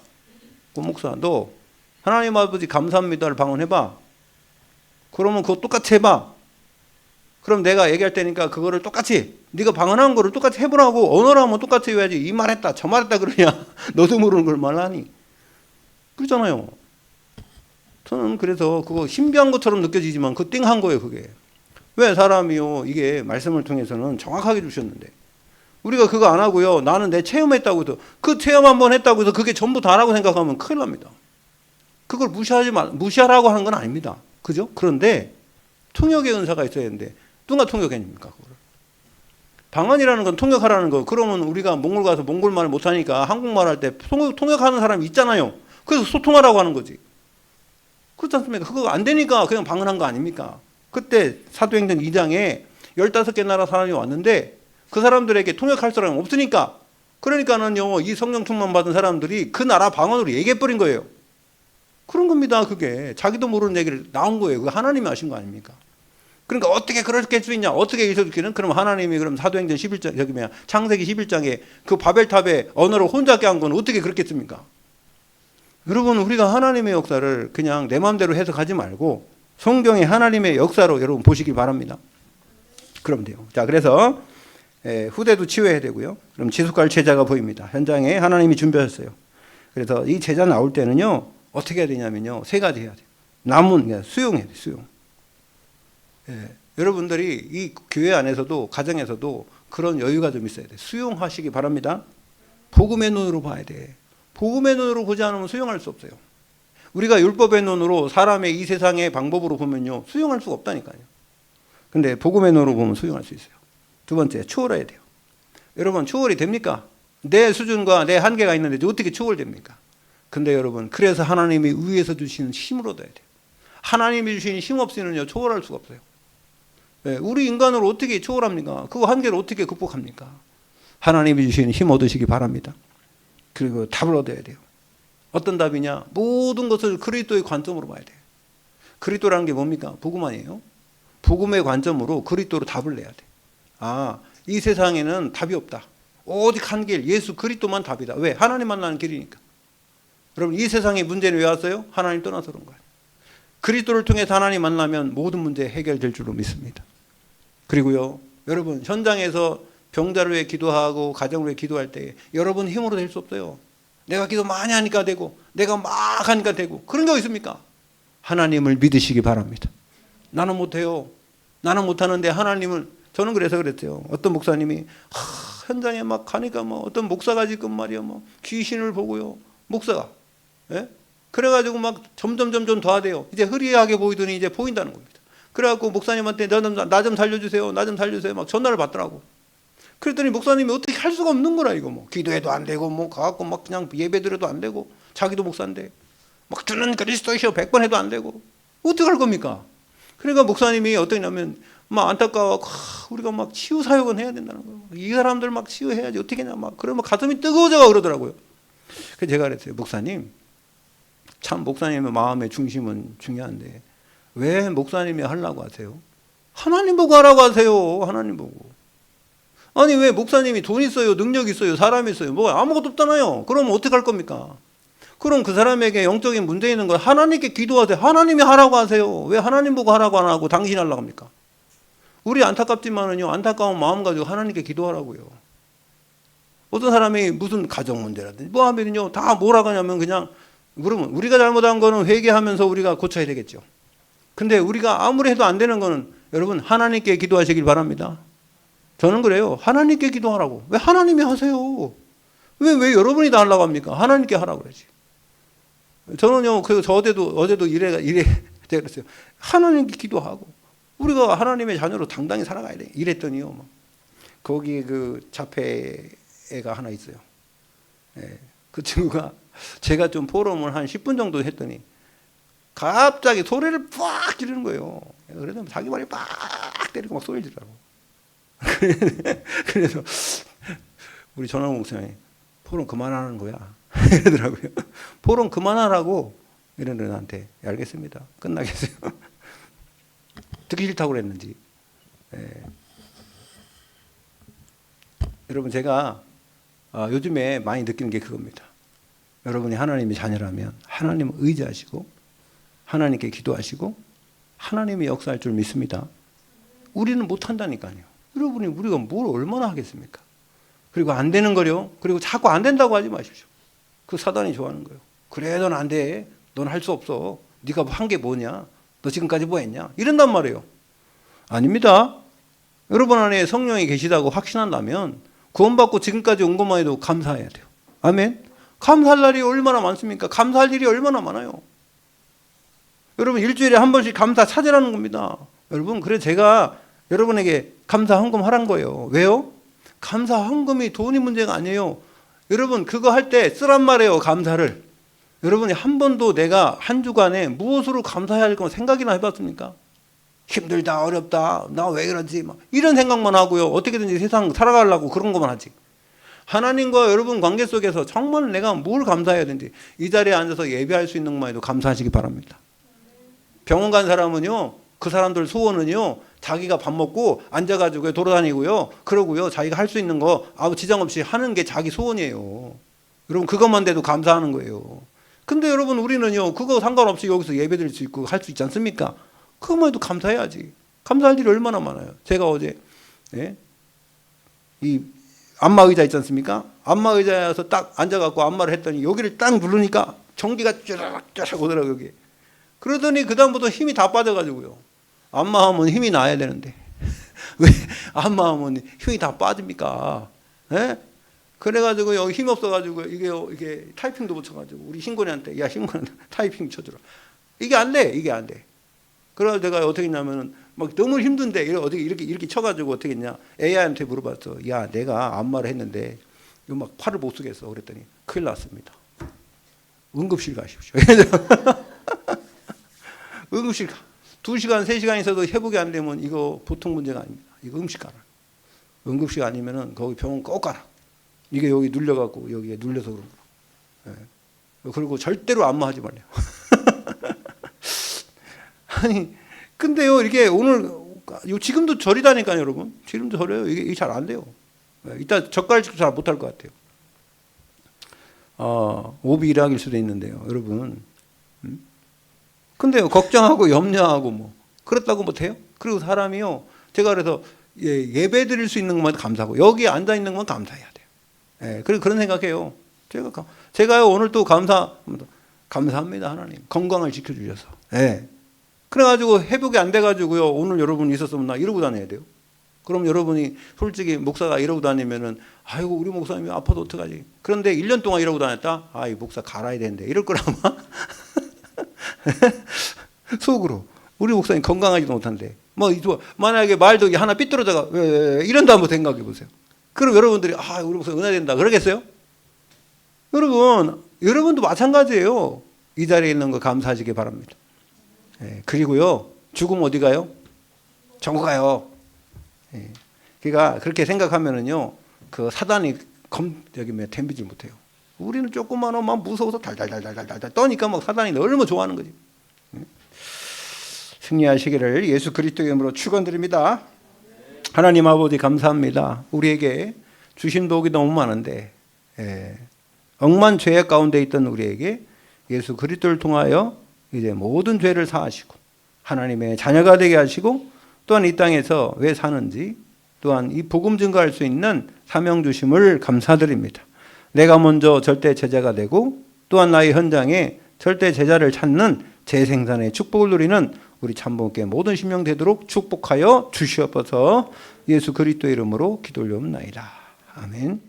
너 하나님 아버지 감사합니다를 방언해봐. 그러면 그거 똑같이 해봐. 그럼 내가 얘기할 테니까 그거를 똑같이 네가 방언한 거를 똑같이 해보라고. 언어라면 똑같이 해야지. 이 말했다 저 말했다 그러냐. 너도 모르는 걸 말하니. 그렇잖아요. 저는 그래서 그거 신비한 것처럼 느껴지지만 그 띵한 거예요 그게. 왜 사람이요 이게 말씀을 통해서는 정확하게 주셨는데 우리가 그거 안 하고요 나는 내 체험했다고 해서 그 체험 한번 했다고 해서 그게 전부 다라고 생각하면 큰일 납니다. 그걸 무시하라고 하는 건 아닙니다. 그죠? 그런데 통역의 은사가 있어야 되는데 누가 통역해냅니까 그거를? 방언이라는 건 통역하라는 거. 그러면 우리가 몽골 가서 몽골말을 못하니까 한국말 할 때 통역하는 사람이 있잖아요. 그래서 소통하라고 하는 거지. 그렇지 않습니까? 그거 안 되니까 그냥 방언한 거 아닙니까? 그때 사도행전 2장에 15개 나라 사람이 왔는데 그 사람들에게 통역할 사람이 없으니까, 그러니까는요, 이 성령 충만 받은 사람들이 그 나라 방언으로 얘기해버린 거예요. 그런 겁니다. 그게 자기도 모르는 얘기를 나온 거예요. 그 하나님이 하신 거 아닙니까? 그러니까 어떻게 그렇게 할 수 있냐? 어떻게 있었기는? 그럼 하나님이 그럼 사도행전 11장, 여기 뭐야, 창세기 11장에 그 바벨탑의 언어를 혼잡게 한 건 어떻게 그렇겠습니까? 여러분, 우리가 하나님의 역사를 그냥 내 마음대로 해석하지 말고 성경의 하나님의 역사로 여러분 보시기 바랍니다. 그러면 돼요. 자, 그래서 후대도 치유해야 되고요. 그럼 지속할 제자가 보입니다. 현장에 하나님이 준비하셨어요. 그래서 이 제자 나올 때는요, 어떻게 해야 되냐면요, 3가지 해야 돼요. 남은 수용해야 돼요. 수용. 여러분들이 이 교회 안에서도 가정에서도 그런 여유가 좀 있어야 돼요. 수용하시기 바랍니다. 복음의 눈으로 봐야 돼. 복음의 눈으로 보지 않으면 수용할 수 없어요. 우리가 율법의 눈으로 사람의 이 세상의 방법으로 보면요, 수용할 수가 없다니까요. 근데 복음의 눈으로 보면 수용할 수 있어요. 두 번째, 초월해야 돼요. 여러분, 초월이 됩니까? 내 수준과 내 한계가 있는데 어떻게 초월됩니까? 근데 여러분, 그래서 하나님이 위에서 주시는 힘을 얻어야 돼요. 하나님이 주시는 힘 없이는요, 초월할 수가 없어요. 우리 인간으로 어떻게 초월합니까? 그 한계를 어떻게 극복합니까? 하나님이 주시는 힘 얻으시기 바랍니다. 그리고 답을 얻어야 돼요. 어떤 답이냐? 모든 것을 그리스도의 관점으로 봐야 돼요. 그리스도라는 게 뭡니까? 복음 아니에요? 복음의 관점으로 그리스도로 답을 내야 돼. 아, 이 세상에는 답이 없다. 오직 한 길, 예수 그리스도만 답이다. 왜? 하나님 만나는 길이니까. 여러분, 이 세상의 문제는 왜 왔어요? 하나님 떠나서 그런 거예요. 그리스도를 통해서 하나님 만나면 모든 문제 해결될 줄로 믿습니다. 그리고요, 여러분, 현장에서 병자를 위해 기도하고 가정을 위해 기도할 때 여러분 힘으로 될 수 없어요. 내가 기도 많이 하니까 되고 내가 막 하니까 되고 그런 게 있습니까? 하나님을 믿으시기 바랍니다. 나는 못해요. 나는 못하는데 하나님을, 저는 그래서 그랬어요. 어떤 목사님이 현장에 막 가니까 뭐 어떤 목사가 지금 말이야 뭐 귀신을 보고요. 목사가 그래가지고 막 점점 더 돼요. 이제 흐리하게 보이더니 이제 보인다는 겁니다. 그래갖고 목사님한테 나 좀 살려주세요. 나 좀 살려주세요. 막 전화를 받더라고. 그랬더니 목사님이 어떻게 할 수가 없는 거라 이거 뭐 기도해도 안 되고 뭐 가갖고 막 그냥 예배 드려도 안 되고 자기도 목사인데 막 주는 그리스도이시여 100번 해도 안 되고 어떻게 할 겁니까? 그러니까 목사님이 어떠냐면 막 안타까워 우리가 막 치유 사역은 해야 된다는 거예요. 이 사람들 막 치유해야지 어떻게 냐 막 그러면 가슴이 뜨거워져 그러더라고요. 그래서 제가 그랬어요. 목사님, 참 목사님의 마음의 중심은 중요한데 왜 목사님이 하려고 하세요? 하나님 보고 하라고 하세요. 하나님 보고. 아니 왜 목사님이 돈 있어요, 능력 있어요, 사람 있어요, 뭐 아무것도 없잖아요. 그럼 어떻게 할 겁니까? 그럼 그 사람에게 영적인 문제 있는 걸 하나님께 기도하세요. 하나님이 하라고 하세요. 왜 하나님 보고 하라고 안 하고 당신이 하려고 합니까? 우리 안타깝지만은요, 안타까운 마음 가지고 하나님께 기도하라고요. 어떤 사람이 무슨 가정 문제라든지 뭐 하면요 다 뭐라고 하냐면 그냥, 그러면 우리가 잘못한 거는 회개하면서 우리가 고쳐야 되겠죠. 근데 우리가 아무리 해도 안 되는 거는 여러분 하나님께 기도하시길 바랍니다. 저는 그래요. 하나님께 기도하라고. 왜 하나님이 하세요? 왜 여러분이 다 하려고 합니까? 하나님께 하라고 그러지. 저는요, 그래서 어제도 이래 제가 그랬어요. 하나님께 기도하고 우리가 하나님의 자녀로 당당히 살아가야 돼. 이랬더니요, 막 거기 그 자폐애가 하나 있어요. 그 친구가 제가 좀 포럼을 한 10분 정도 했더니 갑자기 소리를 빡 지르는 거예요. 그래서 자기 머리 빡 때리고 막 소리 지르라고. 그래서 우리 전화 목사님이 포럼 그만하는 거야 이러더라고요. 포럼 그만하라고 이러는 애한테 알겠습니다. 끝나겠어요. 듣기 싫다고 그랬는지. 여러분 제가 요즘에 많이 느끼는 게 그겁니다. 여러분이 하나님의 자녀라면 하나님을 의지하시고 하나님께 기도하시고 하나님이 역사할 줄 믿습니다. 우리는 못한다니까요. 여러분이 우리가 뭘 얼마나 하겠습니까? 그리고 안 되는 거요. 그리고 자꾸 안 된다고 하지 마십시오. 그 사단이 좋아하는 거예요. 그래 넌 안 돼. 넌 할 수 없어. 네가 한 게 뭐냐? 너 지금까지 뭐 했냐? 이런단 말이에요. 아닙니다. 여러분 안에 성령이 계시다고 확신한다면 구원받고 지금까지 온 것만 해도 감사해야 돼요. 아멘. 감사할 날이 얼마나 많습니까? 감사할 일이 얼마나 많아요. 여러분 일주일에 한 번씩 감사 찾으라는 겁니다. 여러분 그래 제가 여러분에게 감사 헌금 하란 거예요. 왜요? 감사 헌금이 돈이 문제가 아니에요. 여러분 그거 할 때 쓰란 말이에요. 감사를. 여러분이 한 번도 내가 한 주간에 무엇으로 감사해야 할 건 생각이나 해봤습니까? 힘들다, 어렵다, 나 왜 그러지? 막 이런 생각만 하고요. 어떻게든지 세상 살아가려고 그런 것만 하지. 하나님과 여러분 관계 속에서 정말 내가 뭘 감사해야 되는지 이 자리에 앉아서 예배할 수 있는 것만 해도 감사하시기 바랍니다. 병원 간 사람은요, 그 사람들 소원은요, 자기가 밥 먹고 앉아가지고 돌아다니고요, 그러고요, 자기가 할 수 있는 거 아무 지장 없이 하는 게 자기 소원이에요. 여러분 그것만 돼도 감사하는 거예요. 근데 여러분 우리는요, 그거 상관없이 여기서 예배 드릴 수 있고 할 수 있지 않습니까? 그것만 해도 감사해야지. 감사할 일이 얼마나 많아요. 제가 어제 이 안마 의자 있지 않습니까? 안마 의자에서 딱 앉아갖고 안마를 했더니 여기를 딱 누르니까 전기가 쫙쫙 오더라고요, 여기. 그러더니 그다음부터 힘이 다 빠져가지고요. 안마하면 힘이 나야 되는데. 왜 안마하면 힘이 다 빠집니까? 예? 그래가지고 여기 힘 없어가지고 이게 타이핑도 못 쳐가지고 우리 신곤이한테 야, 신곤한테 타이핑 쳐주라. 이게 안 돼. 이게 안 돼. 그래서 내가 어떻게 했냐면은 막 너무 힘든데 어떻게 이렇게 쳐가지고 어떻게 했냐. AI한테 물어봤어. 야, 내가 안마를 했는데 이거 막 팔을 못 쓰겠어. 그랬더니 큰일 났습니다. 응급실 가십시오. 응급실 가. 2시간, 3시간 있어도 회복이 안 되면 이거 보통 문제가 아닙니다. 이거 응급실 가라. 응급실 아니면은 거기 병원 꼭 가라. 이게 여기 눌려갖고 여기에 눌려서 그런 거야. 예. 그리고 절대로 안마하지 말래요. 아니, 근데요, 이게 오늘, 지금도 절이다니까요, 여러분. 지금도 절여요. 이게 잘 안 돼요. 이따 젓갈식도 잘 못할 것 같아요. 오비 일학일 수도 있는데요, 여러분. 근데요, 걱정하고 염려하고 뭐, 그렇다고 못해요? 그리고 사람이요, 제가 그래서 예배 드릴 수 있는 것만 감사하고, 여기 앉아 있는 것만 감사해야 돼요. 예, 그리고 그런 생각해요. 제가요, 오늘 또 감사합니다, 하나님. 건강을 지켜주셔서. 예. 그래가지고 회복이 안 돼가지고요, 오늘 여러분 있었으면 나 이러고 다녀야 돼요. 그럼 여러분이 솔직히 목사가 이러고 다니면은, 아이고, 우리 목사님이 아파도 어떡하지? 그런데 1년 동안 이러고 다녔다? 아, 이 목사 갈아야 되는데. 이럴 거라마. 속으로. 우리 목사님 건강하지도 못한데. 만약에 말도 하나 삐뚤어져가, 이런다 한번 생각해 보세요. 그럼 여러분들이, 아, 우리 목사님 은혜 된다. 그러겠어요? 여러분도 마찬가지예요. 이 자리에 있는 거 감사하시기 바랍니다. 예, 그리고요, 죽으면 어디 가요? 천국 가요. 예, 그러니까 그렇게 생각하면은요, 그 사단이 덤비질 못해요. 우리는 조그만 것만 무서워서 달달달달달달 떠니까 막 사단이 너무 좋아하는 거지. 예? 승리하시기를 예수 그리스도의 이름으로 축원드립니다. 하나님 아버지 감사합니다. 우리에게 주신 복이 너무 많은데, 억만 죄악 가운데 있던 우리에게 예수 그리스도를 통하여 이제 모든 죄를 사하시고 하나님의 자녀가 되게 하시고 또한 이 땅에서 왜 사는지 또한 이 복음 증거할 수 있는 사명 주심을 감사드립니다. 내가 먼저 절대 제자가 되고 또한 나의 현장에 절대 제자를 찾는 재생산의 축복을 누리는 우리 참복의 모든 심령 되도록 축복하여 주시옵소서. 예수 그리스도의 이름으로 기도 올려옵나이다. 아멘.